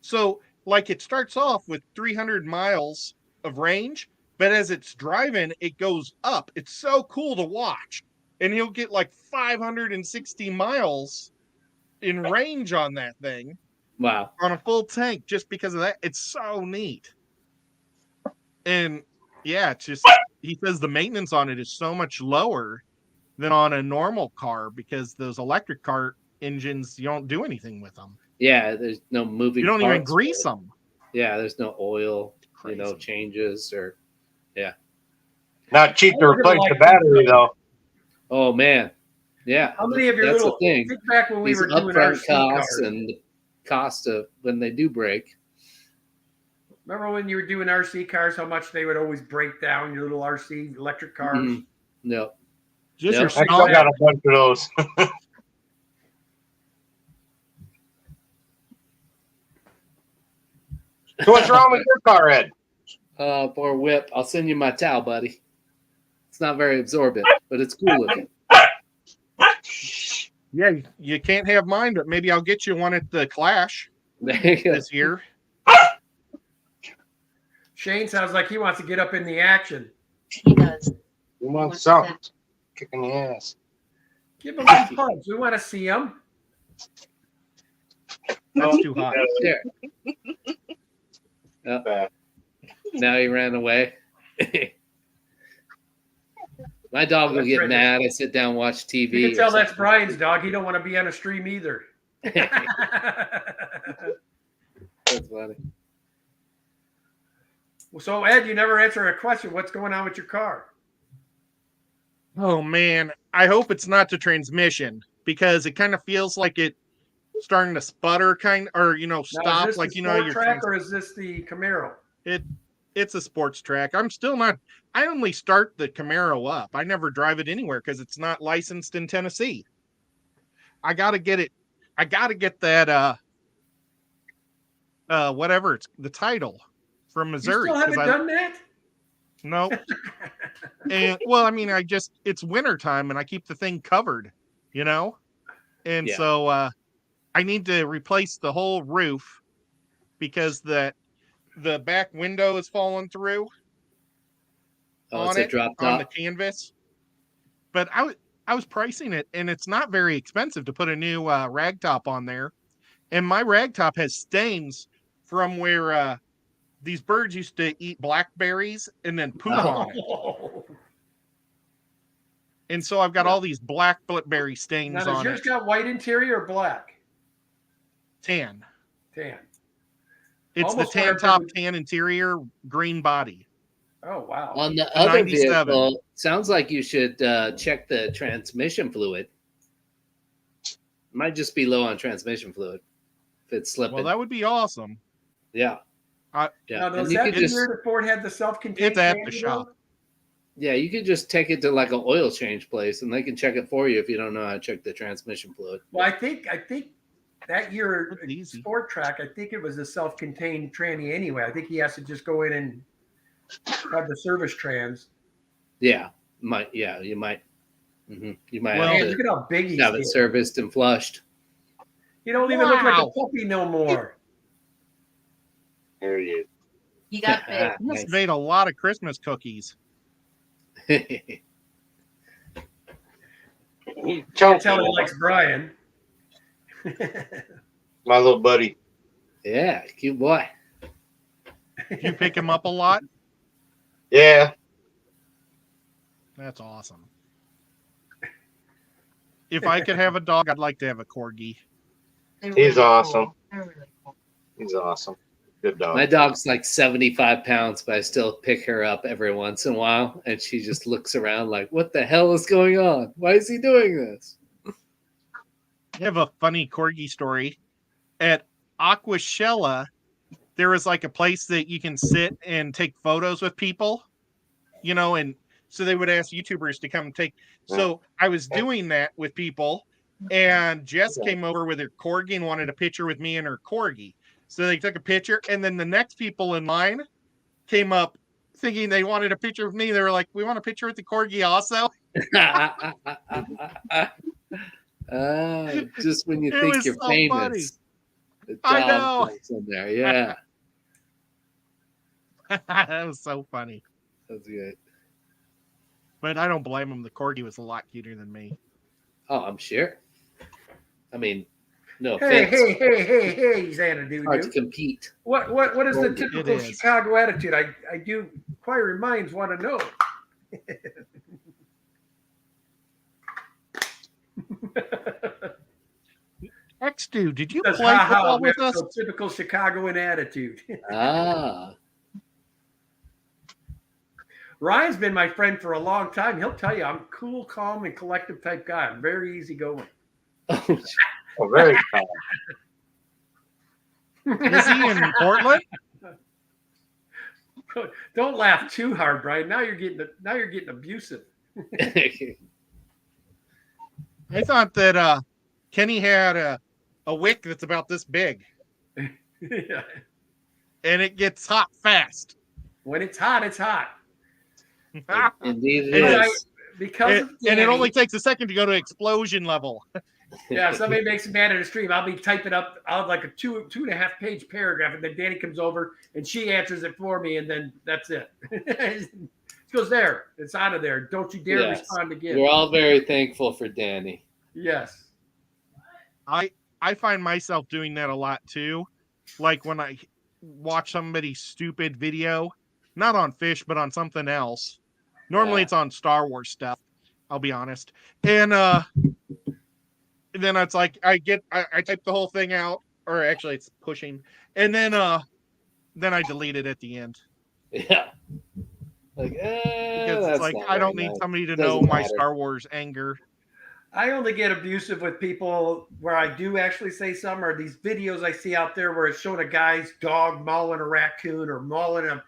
So, like, it starts off with 300 miles of range, but as it's driving, it goes up. It's so cool to watch, and he'll get like 560 miles in range on that thing. Wow. On a full tank just because of that. It's so neat. And yeah, it's just he says the maintenance on it is so much lower than on a normal car because those electric car engines, you don't do anything with them. Yeah, there's no moving. You don't even parts grease for it. them. Yeah, there's no oil, Crazy. changes or. Not cheap to replace the battery though. Oh man, yeah. how many of your That's little? the thing. Think back when we These were doing upfront RC costs cars. and the cost of when they do break. Remember when you were doing RC cars? How much they would always break down your little RC electric cars. Mhm. No, Just Yeah. your I still small, got a bunch of those. So what's wrong with your car, Ed? poor Whip. I'll send you my towel, buddy. It's not very absorbent, but it's cool looking. yeah, you can't have mine, but maybe I'll get you one at the Clash There you go. this year. Shane sounds like he wants to get up in the action. He does. You want something? Kicking the ass. Give him some hugs. We want to see him. That's too hot. There. Oh, Bad. now he ran away. My dog will That's get right. mad. I sit down, watch TV. You can or tell that's something. Brian's dog. He don't want to be on a stream either. That's funny. So Ed, you never answer a question. What's going on with your car? Oh man, I hope it's not the transmission because it kind of feels like it starting to sputter, or Now, stop. is this Like the how Sport your track or is this the Camaro? It's a sports track. I'm still not. I only start the Camaro up. I never drive it anywhere because it's not licensed in Tennessee. I gotta get it. I gotta get that. Whatever it's the title from Missouri. You still 'cause haven't done that? No. And well, I mean, it's winter time and I keep the thing covered, and Yeah. so I need to replace the whole roof because the back window is falling through Oh, on it's a it drop on the top. canvas. But I was pricing it and it's not very expensive to put a new rag top on there. And my rag top has stains from where these birds used to eat blackberries and then poop on it. Oh. And so I've got all these blackberry stains Now, does on yours it. got white interior or black? Tan. Tan. It's Almost the tan 100%. top, tan interior, green body. Oh wow. On the A other 97. vehicle, sounds like you should check the transmission fluid. Might just be low on transmission fluid if it's slipping. Well, that would be awesome. Yeah. I- Yeah. Now, And does you that could just year the Ford had the self-contained? It's at the tranny, shop. though? yeah, you could just take it to like an oil change place and they can check it for you if you don't know how to check the transmission fluid. Well, I think that year That's easy. Sport Track, I think it was a self-contained tranny anyway. I think he has to just go in and have the service trans. Yeah. You might. You might Well, Man, have look to at how big he's have it getting. serviced and flushed. He don't even look like a Wow. puppy no more. There he is. He got big. He must have made a lot of Christmas cookies. He's Can't chunky, tell he likes Brian. my little buddy. Yeah, cute boy. You pick him up a lot? Yeah, That's awesome. If I could have a dog, I'd like to have a corgi. They're He's really awesome. cool. They're really cool. he's awesome. Good dog. My dog's like 75 pounds, but I still pick her up every once in a while. And she just looks around like, what the hell is going on? Why is he doing this? I have a funny corgi story. At Aquashella, there was like a place that you can sit and take photos with people, you know, and so they would ask YouTubers to come take. So I was doing that with people, and Jess came over with her corgi and wanted a picture with me and her corgi. So they took a picture, and then the next people in line came up thinking they wanted a picture with me. They were like, "We want a picture with the corgi also." Just when you It think was you're so famous, funny. the I dog know. comes in there. Yeah, That was so funny. that's good. But I don't blame him. The corgi was a lot cuter than me. Oh, I'm sure. I mean, no Hey, offense. hey, Xanadu, Hard to dude. compete. What is the It typical is. Chicago attitude? I do inquiring minds want to know. X dude, did you Says, play ha, ha, football we with have us? some typical Chicagoan attitude. Ah, Ryan's been my friend for a long time. He'll tell you I'm cool, calm, and collective type guy. I'm very easygoing. Oh, very kind. Is he in Portland? Don't laugh too hard, Brian. Now you're getting abusive. I thought that Kenny had a wick that's about this big, Yeah. and it gets hot fast. When it's hot, it's hot. indeed it And But is. because of And it Danny- only takes a second to go to explosion level. Yeah, if somebody makes a man in the stream, I'll be typing up out like a 2.5 page paragraph, and then Danny comes over and she answers it for me, and then that's it. It goes there. It's out of there. Don't you dare Yes. respond again. We're all very thankful for Danny. Yes. I find myself doing that a lot too. Like when I watch somebody's stupid video, not on fish, but on something else. Normally Yeah. it's on Star Wars stuff, I'll be honest. And then it's like I type the whole thing out, or actually it's pushing, and then I delete it at the end. Yeah. Like, Because that's it's like not I don't very need nice. somebody to Doesn't know my matter. Star Wars anger. I only get abusive with people where I do actually say something, or these videos I see out there where it's showing a guy's dog mauling a raccoon or mauling a.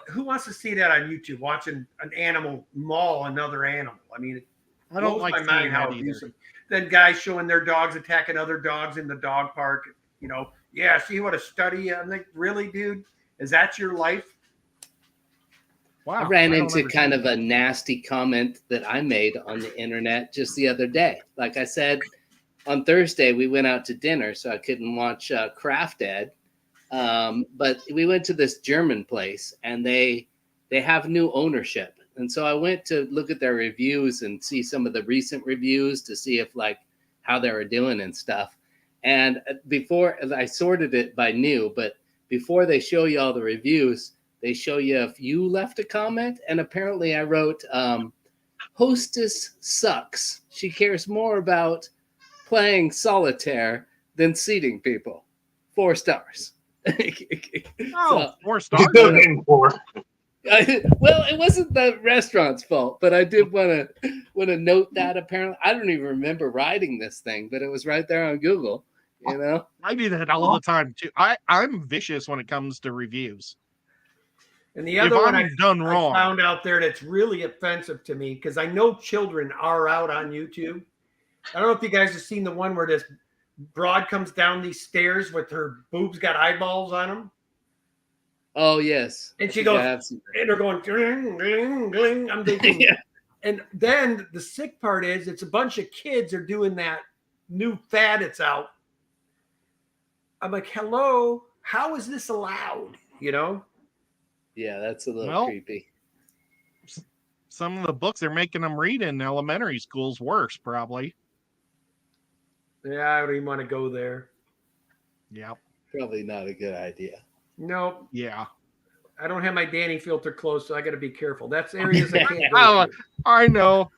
Who wants to see that on YouTube? Watching an animal maul another animal. I mean, it I don't blows like my mind seeing how that either. abusive. Then guys showing their dogs attacking other dogs in the dog park. You know, yeah, see what a study. I'm like, really, dude? Is that your life? Wow, I ran don't into ever kind see of a nasty comment that I made on the internet just the other day. Like I said, on Thursday, we went out to dinner, so I couldn't watch Craft Ed. But we went to this German place, and they have new ownership. And so I went to look at their reviews and see some of the recent reviews to see if like how they were doing and stuff. And before I sorted it by new, but before they show you all the reviews, they show you if you left a comment. And apparently I wrote, hostess sucks. She cares more about playing solitaire than seating people. 4 stars. Oh, 4 stars. Still getting 4. Well, it wasn't the restaurant's fault, but I did want to note that. Apparently, I don't even remember writing this thing, but it was right there on Google. You know, I do that all the time too. I'm vicious when it comes to reviews. And the If other one I'm done I wrong, found out there that's really offensive to me because I know children are out on YouTube. I don't know if you guys have seen the one where this broad comes down these stairs with her boobs got eyeballs on them. oh yes, And I she think I goes, have seen that. and they're going, gling, gling, gling. I'm thinking, Yeah. and then the sick part is it's a bunch of kids are doing that new fad that's out. I'm like, hello, how is this allowed? You know? Yeah, that's a little Well, creepy. some of the books they're making them read in elementary school's worse, probably. Yeah, I don't even want to go there. Yeah. Probably not a good idea. No, Yeah. I don't have my Danny filter closed, so I got to be careful. That's areas I can't Oh, go to. I know.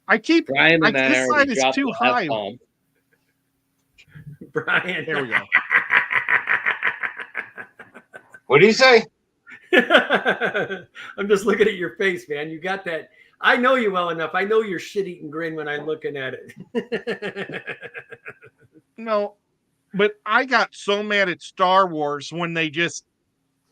I keep Brian and I this already side is dropped too the high. F-bomb. Brian. There we go. What do you say? I'm just looking at your face, man. You got that. I know you well enough. I know your shit-eating grin when I'm looking at it. No, but I got so mad at Star Wars when they just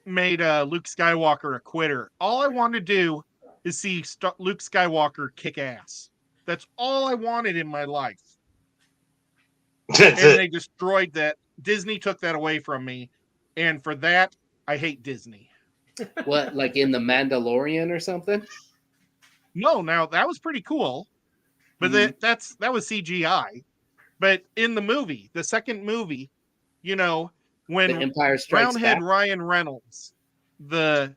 made Luke Skywalker a quitter. All I wanted to do is see Luke Skywalker kick ass. That's all I wanted in my life. That's And it. they destroyed that. Disney took that away from me. And for that, I hate Disney. What, like in the Mandalorian or something? No, now that was pretty cool. But Mhm. that was CGI. But in the movie, the second movie, you know, The when Empire Strikes Roundhead Back. Ryan Reynolds, the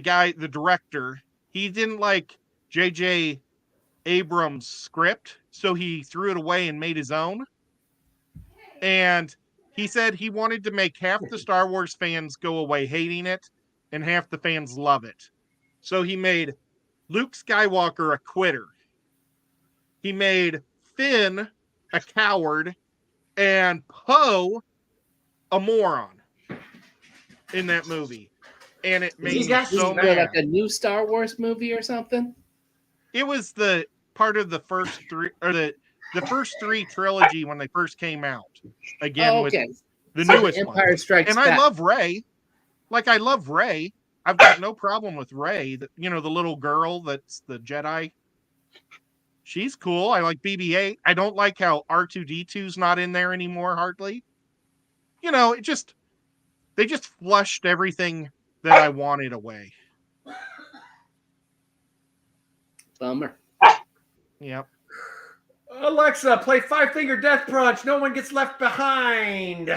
guy, the director, he didn't like J.J. Abrams' script, so he threw it away and made his own. And he said he wanted to make half the Star Wars fans go away hating it and half the fans love it. So he made Luke Skywalker a quitter. He made Finn a coward and Poe a moron in that movie. And it made He me got so you For mad. like a new Star Wars movie or something? It was the part of the first three, or the first 3 trilogy when they first came out. Again, Oh, okay. with the So newest Empire one. Strikes And Back. I love Rey. Like, I love Rey. I've got no problem with Rey. You know, the little girl that's the Jedi. She's cool. I like BB-8. I don't like how R2-D2's not in there anymore, hardly. You know, they just flushed everything that I wanted away. Bummer. Yep. Alexa, play Five Finger Death Punch. No one gets left behind.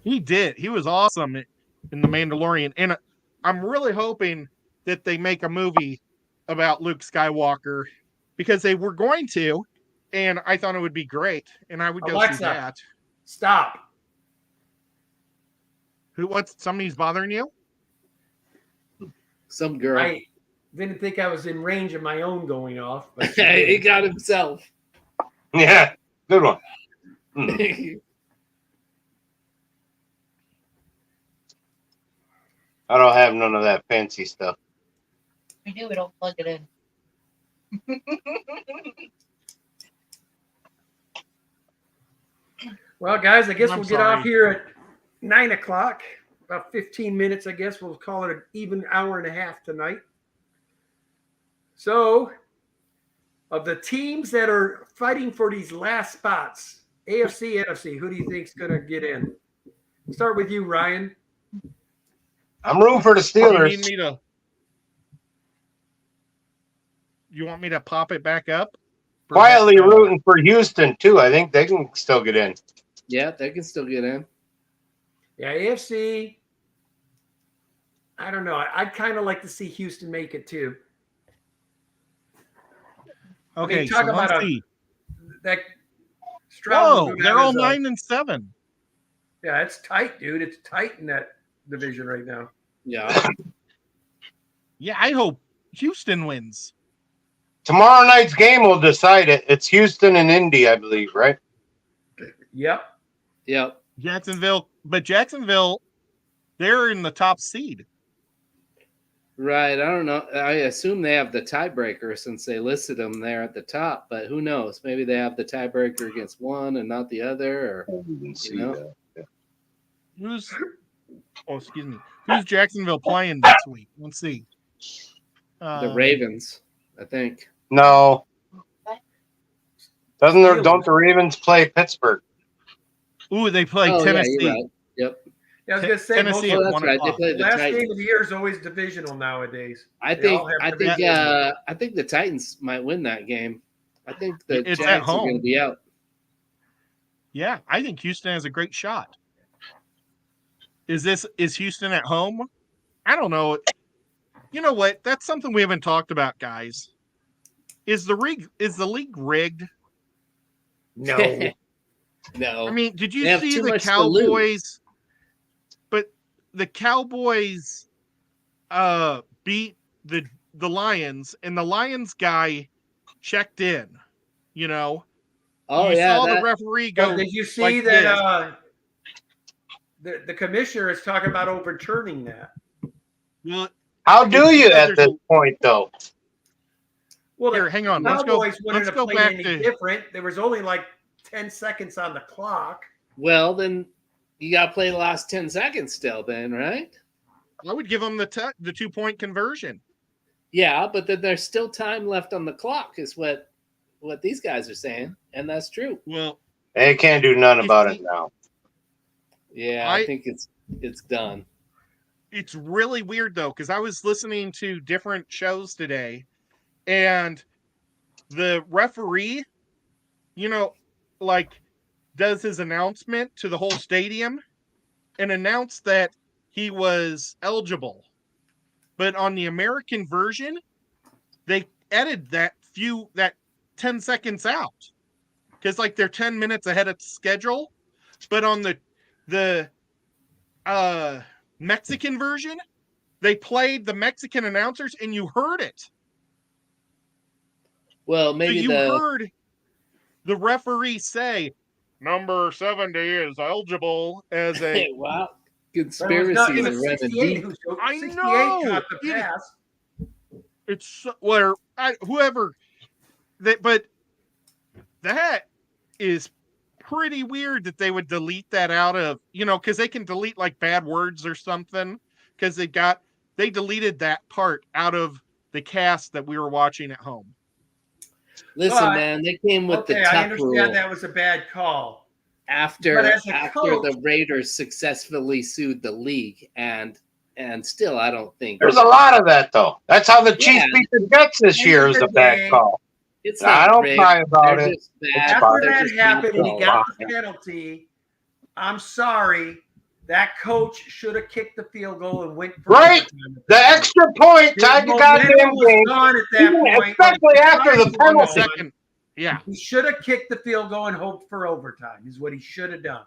He did. He was awesome in The Mandalorian. And I'm really hoping that they make a movie about Luke Skywalker because they were going to, and I thought it would be great. And I would go Alexa. see that. Stop. Somebody's bothering you? Some girl. I didn't think I was in range of my own going off. But He got himself. Yeah, good one. Hmm. I don't have none of that fancy stuff. We do, we don't plug it in. Well, guys, I guess I'm we'll get sorry. off here at 9 o'clock. About 15 minutes, I guess. We'll call it an even hour and a half tonight. So, of the teams that are fighting for these last spots, AFC, NFC, who do you think's going to get in? Start with you, Ryan. I'm rooting for the You Steelers. You want me to pop it back up? Quietly rooting for Houston too. I think they can still get in. Yeah, they can still get in. Yeah, AFC. I don't know. I'd kind of like to see Houston make it too. Okay, talk so about let's see. That Stroud. Whoa, they're all 9-7. Yeah, it's tight, dude. It's tight in that division right now. Yeah. Yeah, I hope Houston wins. Tomorrow night's game will decide it. It's Houston and Indy, I believe, right? Yep. Yep. Jacksonville, they're in the top seed. Right. I don't know. I assume they have the tiebreaker since they listed them there at the top, but who knows? Maybe they have the tiebreaker against one and not the other, or you know. Who's Jacksonville playing this week? Let's see. The Ravens, I think. No. Don't the Ravens play Pittsburgh? Ooh, they play Tennessee. Yeah, you're right. Yep. Yeah, I was gonna say Tennessee most at of that's 1 right. They o'clock. play the the last Titans. game of the year is always divisional nowadays. I They think all have I to think be- I think the Titans might win that game. I think the It's at Jags are home. going to be out. Yeah, I think Houston has a great shot. Is Houston at home? I don't know. You know what? That's something we haven't talked about, guys. Is the league rigged? No. No. I mean, did They you have see too the much to lose. Cowboys? But the Cowboys beat the Lions, and the Lions guy checked in. You know, Oh you yeah, saw that- the referee But go. did you see like that the commissioner is talking about overturning that? Well, How do you Because at this point, though? Well, here, the hang on. Let's Cowboys wanted Let's to go play back any to. different. There was only like 10 seconds on the clock. well, then you got to play the last 10 seconds still, then, right? I would give them the 2-point conversion. Yeah, but then there's still time left on the clock, is what these guys are saying, and that's true. Well, They can't do nothing about it now. Yeah, I think it's done. it's really weird though, because I was listening to different shows today, and the referee, you know, like does his announcement to the whole stadium and announced that he was eligible. But on the American version, they edited that 10 seconds out. Because like they're 10 minutes ahead of schedule. But on the Mexican version, they played the Mexican announcers and you heard it. Well, So maybe you heard the referee say, number 70 is eligible as a. wow, But it conspiracies was are not, it was running 68 deep. who I 68 know. caught the It- pass. It's where whoever that, but that is pretty weird that they would delete that out of, because they can delete like bad words or something, because they deleted that part out of the cast that we were watching at home. Listen, But- man, they came with Okay, the I tough understand rule that was a bad call. after But as a after coach- the Raiders successfully sued the league, and still, I don't think There's a lot of that, though. That's how the Chiefs Yeah. beat the Jets this year is a bad call. it's I not don't rigged. cry about They're it. just bad. It's After fine. They're that just happened and he being got called. the penalty, I'm sorry. That coach should have kicked the field goal and went for Right. overtime. The extra point His tied the momentum goddamn was game, gone at that point. especially after the Like, penalty. Second, yeah. He should have kicked the field goal and hoped for overtime, is what he should have done.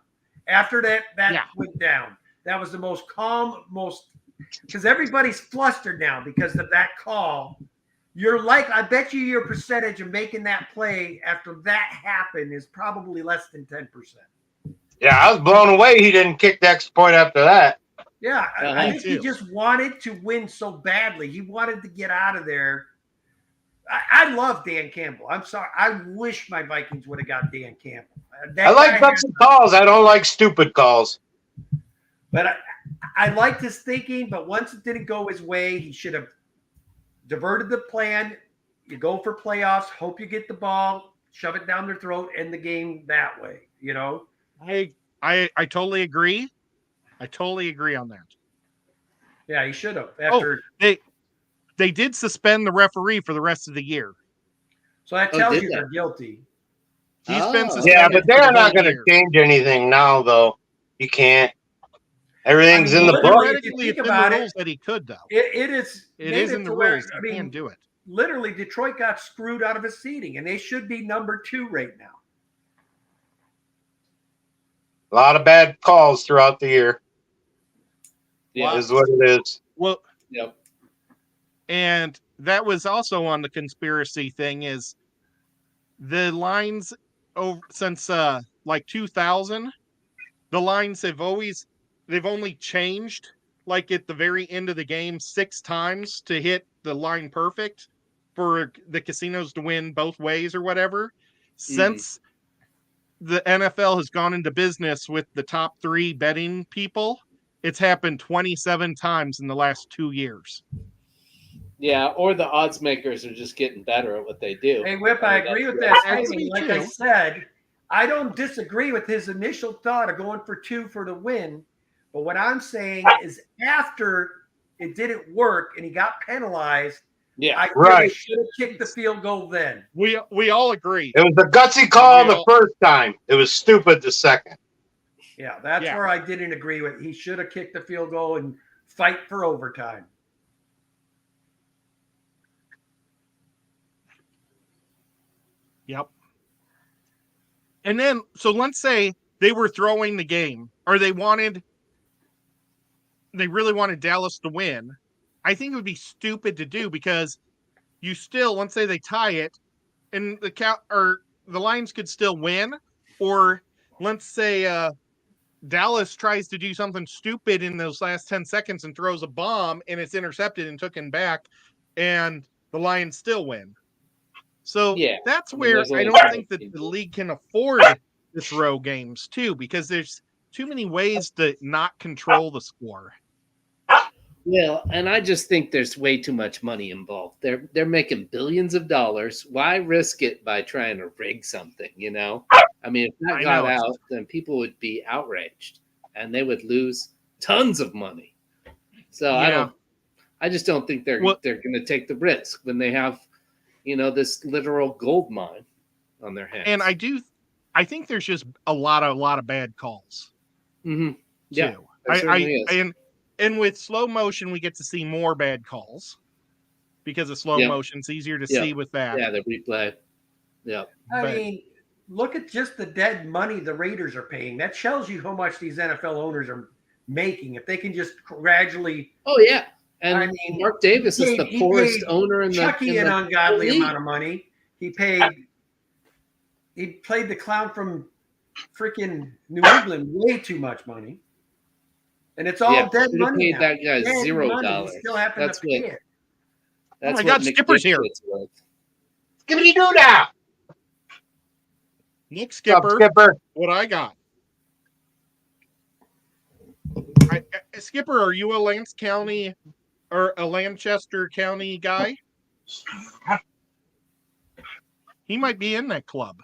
After that Yeah. went down. That was the most calm, because everybody's flustered now because of that call. I bet you your percentage of making that play after that happened is probably less than 10%. Yeah, I was blown away he didn't kick the extra point after that. Yeah, Yeah, I me think he too. just wanted to win so badly. He wanted to get out of there. I love Dan Campbell. I'm sorry. I wish my Vikings would have got Dan Campbell. That I like guy gutsy calls. I don't like stupid calls. But I liked his thinking, but once it didn't go his way, he should have diverted the plan. You go for playoffs, hope you get the ball, shove it down their throat, end the game that way, I totally agree. I totally agree on that. Yeah, he should have. After They did suspend the referee for the rest of the year. So that Oh, tells did you they? they're guilty. He's Oh. been Yeah, suspended. Yeah, but for they're the not whole going to year. change anything now, though. You can't. Everything's I mean, in the literally, book. if you Theoretically, think it's in about the it, rules that he could, though. It is. It made is in the to where- rules. I He can mean, do it. literally, Detroit got screwed out of a seeding, and they should be number 2 right now. A lot of bad calls throughout the year. Yeah. Is what it is. Well, Yep. and that was also on the conspiracy thing is the lines over since like 2000, the lines they've only changed like at the very end of the game 6 times to hit the line perfect for the casinos to win both ways or whatever. Since the NFL has gone into business with the top 3 betting people, it's happened 27 times in the last 2 years. Yeah, or the odds makers are just getting better at what they do. Hey, Whip, I agree with that statement. Like I said, I don't disagree with his initial thought of going for 2 for the win. But what I'm saying is after it didn't work and he got penalized, Yeah, I think Right. he should have kicked the field goal then. We all agree. It was a gutsy call the first time. It was stupid the second. Yeah, that's Yeah. where I didn't agree with. He should have kicked the field goal and fight for overtime. Yep. And then, so let's say they were throwing the game, or they really wanted Dallas to win. I think it would be stupid to do because you still, let's say they tie it, and the Lions could still win, or let's say Dallas tries to do something stupid in those last 10 seconds and throws a bomb, and it's intercepted and taken back, and the Lions still win. So Yeah. that's I mean, where there's I only don't five think that teams. the league can afford to throw games too, because there's too many ways to not control the score. Well, and I just think there's way too much money involved. They're making billions of dollars. Why risk it by trying to rig something? You know, I mean, if that I got know. out, then people would be outraged and they would lose tons of money. So Yeah. I just don't think they're Well- going to take the risk when they have, this literal gold mine on their hands. And I think there's just a lot of bad calls Mhm. Yeah, too. there certainly is. And with slow motion, we get to see more bad calls because of slow Yeah. motion. It's easier to Yeah. see with that. Yeah, the replay. Yeah. I But- mean, look at just the dead money the Raiders are paying. That tells you how much these NFL owners are making. If they can just gradually Oh yeah. And I mean, Mark Davis is the he poorest paid owner in Chucky the an ungodly league. amount of money. He played the clown from freaking New England way too much money. And it's all dead should have money. paid now. that guy Dead $0. money. He still having That's to pay what. it. That's my what God, Nick Skipper's here. Dixon's worth. Skippity doo dah. Nick What's up, Skipper, Skipper? what I got? Skipper, are you a Lance County or a Lancaster County guy? He might be in that club.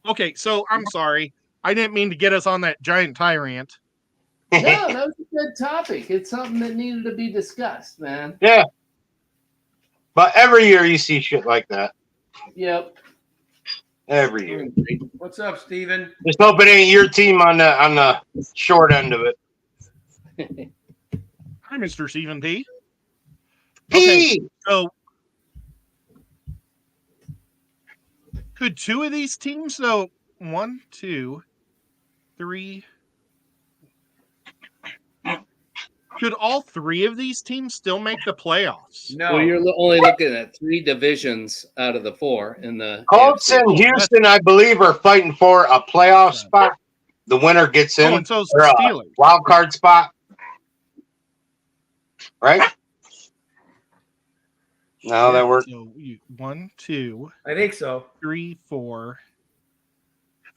Okay, so I'm sorry. I didn't mean to get us on that giant tyrant. No, that was a good topic. It's something that needed to be discussed, man. Yeah. But every year you see shit like that. Yep. Every year. What's up, Steven? Just hope it ain't your team on the short end of it. Hi, Mr. Stephen P. Okay, Hey! so could 2 of these teams, though, 1, 2, 3, could all 3 of these teams still make the playoffs? No. Well, you're only looking at 3 divisions out of the 4 in the Colts AFC. and Houston, I believe, are fighting for a playoff spot. The winner gets in. Oh, and so's Or the a Steelers. wild card spot. Right? No, that worked. So 1, 2, I think so. 3, 4,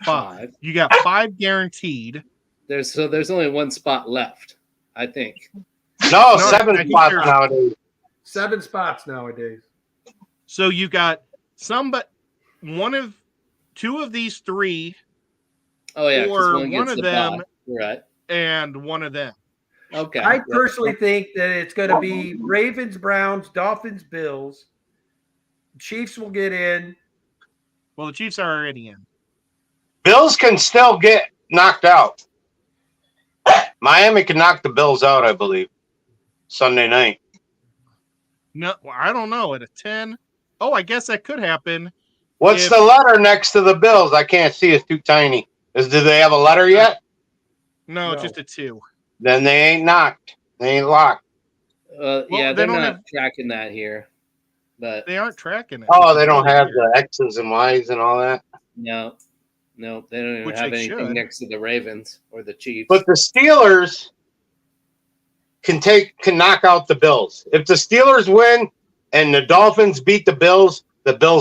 5. 5. You got 5 guaranteed. There's only 1 spot left, I think. No, No, 7 I think spots there's- nowadays. 7 spots nowadays. So you got but 2 of these 3 Oh yeah, 'cause Or one one gets of the them- bye. Right. and 1 of them. Okay. I Yeah. personally think that it's going to be Ravens, Browns, Dolphins, Bills. Chiefs will get in. Well, the Chiefs are already in. Bills can still get knocked out. Miami can knock the Bills out, I believe. Sunday night. No, well, I don't know. At a 10. Oh, I guess that could happen. What's If- the letter next to the Bills? I can't see. It's too tiny. Do they have a letter yet? No, No. just a 2. Then they ain't knocked. They ain't locked. Yeah, they they're don't not have- tracking that here, but They aren't tracking it. Oh, which they is don't really have weird. the X's and Y's and all that. no, they don't even Which have they anything should. next to the Ravens or the Chiefs. But the Steelers can knock out the Bills. If the Steelers win and the Dolphins beat the Bills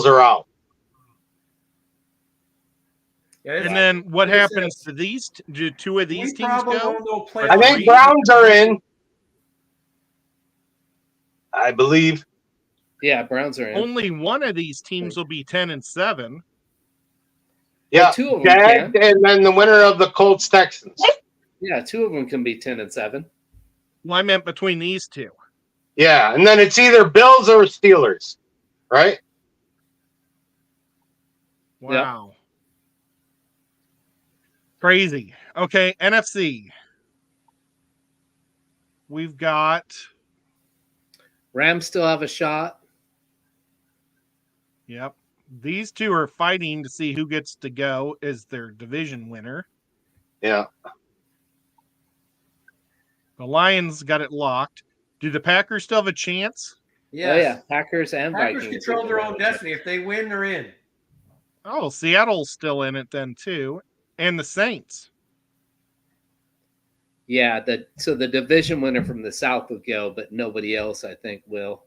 are out. Yeah, it's- And then what Like I happens said, to these? Do 2 of these we teams probably go? won't know play. I I think think Browns are in. I believe. yeah, Browns are in. Only one of these teams will be 10-7. Yeah, two of them Jags, and then the winner of the Colts Texans. Yeah, 2 of them can be 10-7. Well, I meant between these 2. Yeah, and then it's either Bills or Steelers, right? Wow. Crazy. Okay, NFC. We've got, Rams still have a shot. yep. These 2 are fighting to see who gets to go as their division winner. Yeah. The Lions got it locked. Do the Packers still have a chance? Yes. Oh yeah, Packers and Packers Vikings control their have a own shot. destiny. If they win, they're in. Oh, Seattle's still in it then too. And the Saints. Yeah, so the division winner from the South will go, but nobody else, I think, will.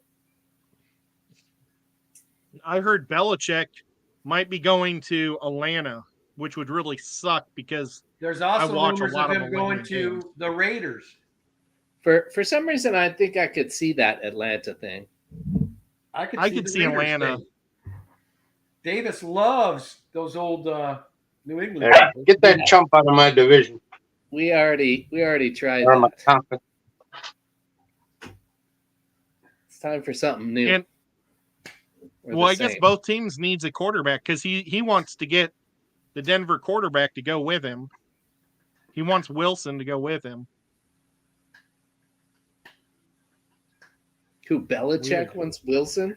I heard Belichick might be going to Atlanta, which would really suck because There's also watch a rumors lot of of him them going winning to games. the Raiders. For some reason, I think I could see that Atlanta thing. I could I could the see Raiders Atlanta. thing. Davis loves those old New England. Yeah, people. get that chump out of my division. We already tried Or my that. conference. It's time for something new. And Or well, the I guess same. both teams needs a quarterback because he wants to get the Denver quarterback to go with him. He wants Wilson to go with him. Who, Belichick Weird. wants Wilson?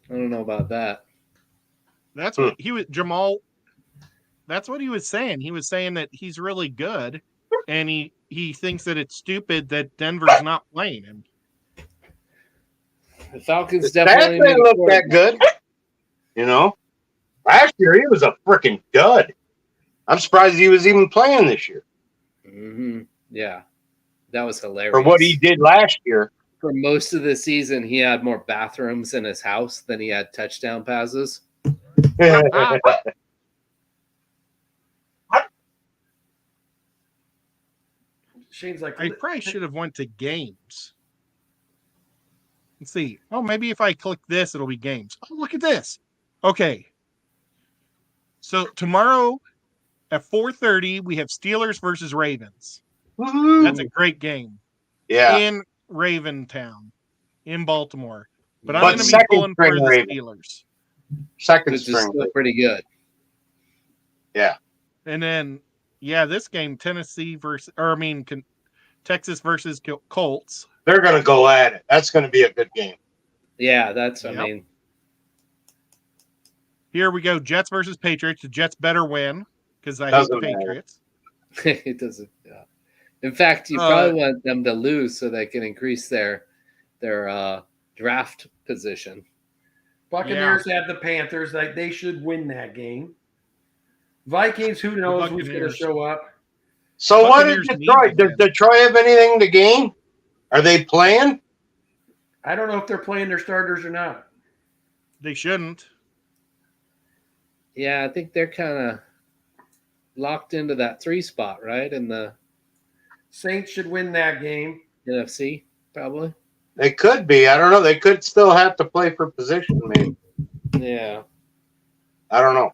I don't know about that. That's what he was Jamal. That's what he was saying. He was saying that he's really good, and he thinks that it's stupid that Denver's not playing him. The Falcons That definitely didn't need a look quarterback. that good. You know? Last year he was a freaking dud. I'm surprised he was even playing this year. Mhm. Yeah, that was hilarious. For what he did last year. For most of the season, he had more bathrooms in his house than he had touchdown passes. Shane's like, I probably should have went to games. Let's see. Oh, maybe if I click this, it'll be games. Oh, look at this. Okay. So tomorrow at 4:30, we have Steelers versus Ravens. That's a great game Yeah. in Raventown, in Baltimore. But I'm But going to be second pulling for string the Ravens. Steelers. Second Which is string. still pretty good. And then, yeah, this game, Texas versus Colts. They're going to go at it. That's going to be a good game. Yeah, that's, I Yep. mean, Here we go, Jets versus Patriots. The Jets better win because I hate the Doesn't matter. Patriots. it doesn't. Yeah. In fact, you probably want them to lose so they can increase their draft position. Buccaneers have the Panthers. Like they should win that game. Vikings, who knows who's going to Buccaneers. show up? So what is Buccaneers need Detroit? to Does Detroit have anything to gain? Are they playing? I don't know if they're playing their starters or not. They shouldn't. Yeah, I think they're kind of locked into that 3 spot, right? In the Saints should win that game. NFC, probably. They could be. I don't know. They could still have to play for position, maybe. Yeah. I don't know.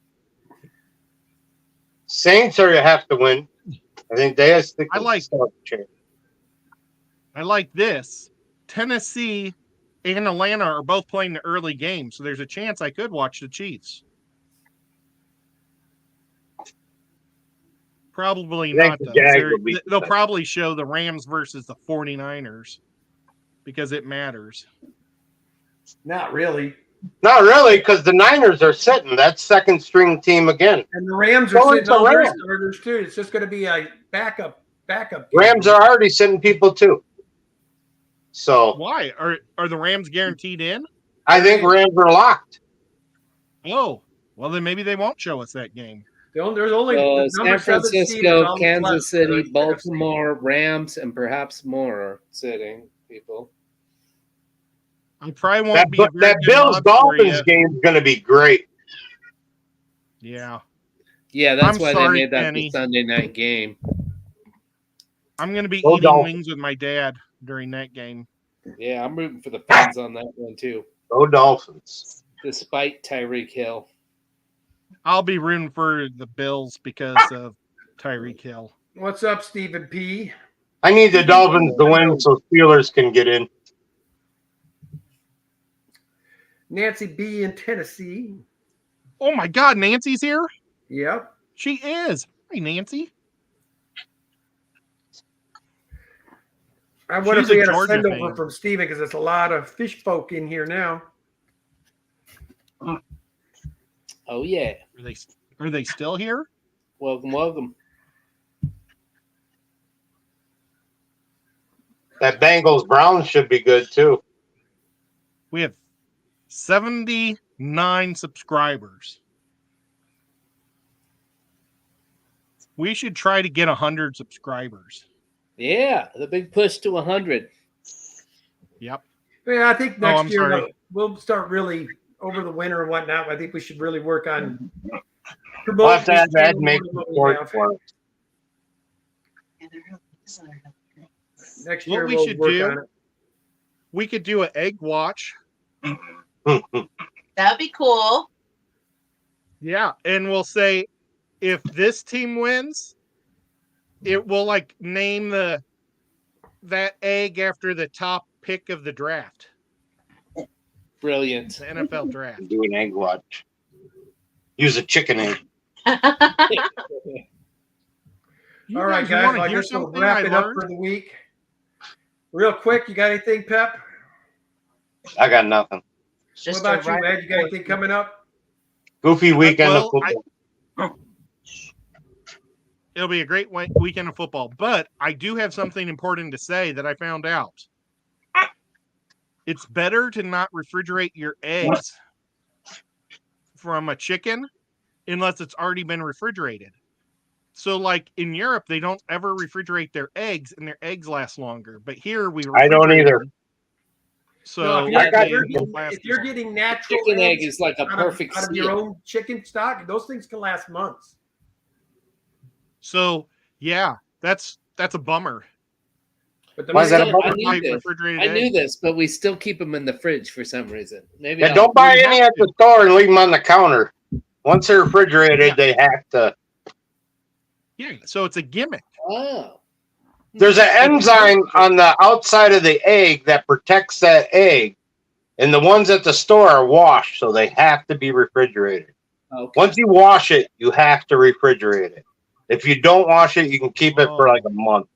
Saints are have to win. I think they have to I like- still have a chance. I like this. Tennessee and Atlanta are both playing the early game, so there's a chance I could watch the Chiefs. Probably I think not, the though. Jags will beat They'll the- probably show the Rams versus the 49ers because it matters. Not really. Not really, because the Niners are sitting. That's second string team again. And the Rams are So sitting it's a all their Rams. starters too. It's just going to be a backup backup. Rams are already sending people too. So Why are the Rams guaranteed in? I think Rams are locked. Oh, well then maybe they won't show us that game. There's only So the number San 7 seed is Francisco, almost Kansas left, City, NFC. Baltimore, Rams, and perhaps more are sitting people. I probably That won't be a very that good Bills mod for Dolphins you. game is going to be great. Yeah, Yeah, that's I'm why sorry, they made that Penny. the Sunday night game. I'm going to be Go eating Dolphins. wings with my dad during that game. Yeah, I'm rooting for the Fins on that one too, Go Dolphins. despite Tyreek Hill. I'll be rooting for the Bills because of Tyreek Hill. What's up, Stephen P? I need the Dolphins to win so Steelers can get in. Nancy B in Tennessee. Oh my God, Nancy's here? Yep. She is. Hey, Nancy. I wonder if She's a we had a Georgia send over fan. from Steven because there's a lot of fish folk in here now. Oh yeah, Are they still here? welcome, welcome. That Bengals Browns should be good too. We have 79 subscribers. We should try to get 100 subscribers. Yeah, the big push to 100. Yep. Yeah, I think Oh, next I'm year sorry. we'll start really over the winter and whatnot. I think we should really work on We'll have to have promoting Ed make what we support have. for it. Next What year we we'll should work do- on it. We could do an egg watch. That'd be cool. Yeah. And we'll say if this team wins, it will like name that egg after the top pick of the draft, Brilliant. the NFL draft. Do an egg watch. Use a chicken egg. You All right, guys. wanna Well, I hear guess we'll something wrap I it up learned? for the week. Real quick, you got anything, Pep? I got nothing. Just what about a you, right- Ed? You got anything coming up? Goofy weekend Well, of football. It'll be a great weekend of football. But I do have something important to say that I found out. It's better to not refrigerate your eggs from a chicken unless it's already been refrigerated. So, like in Europe, they don't ever refrigerate their eggs, and their eggs last longer. But here, we I don't refrigerate either. them. So No, yeah, they if don't last if you're as long. getting natural Chicken egg eggs is like a out of- perfect out of your seal. own chicken stock, those things can last months. So yeah, that's a bummer. But the Why is that a minute- bummer? I knew Buy this. refrigerated I knew eggs. this, but we still keep them in the fridge for some reason. Maybe Yeah, I'll- don't buy We any have at the store and leave them on the counter. Once they're refrigerated, Yeah. they have to. Yeah, so it's a gimmick. Oh, There's an enzyme on the outside of the egg that protects that egg, and the ones at the store are washed, so they have to be refrigerated. okay. Once you wash it, you have to refrigerate it. If you don't wash it, you can keep it for like a month.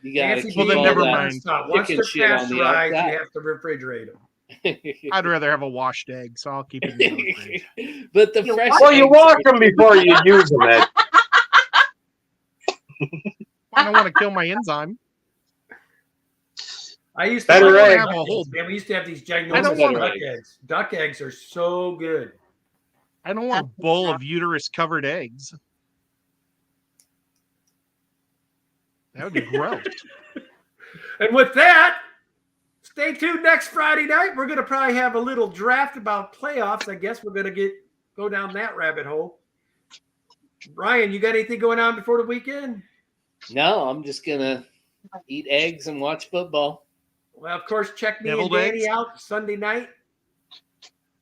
You gotta Nancy keep Well, then all never that mind. Once chicken they're shit on the pasteurized, outside. you have to refrigerate them. I'd rather have a washed egg, so I'll keep it in the fridge. But the You fresh what? Well, you eggs wash are- them before you use them, Ed. I don't want to kill my enzyme. I used to Better like egg. duck eggs, man. We used to have these I don't ginormous want duck egg. eggs. Duck eggs are so good. I don't want a bowl of uterus covered eggs. That would be gross. And with that, stay tuned next Friday night. We're going to probably have a little draft about playoffs. I guess we're going to go down that rabbit hole. Brian, you got anything going on before the weekend? No, I'm just gonna eat eggs and watch football. Well, of course, check me Deviled and Danny eggs? out Sunday night,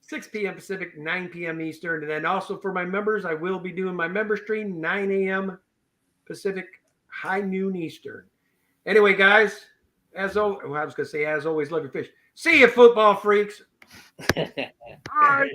6 p.m. Pacific, 9 p.m. Eastern. And then also for my members, I will be doing my member stream, 9 a.m. Pacific, high noon Eastern. Anyway, guys, as always, love your fish. See you, football freaks. All All right.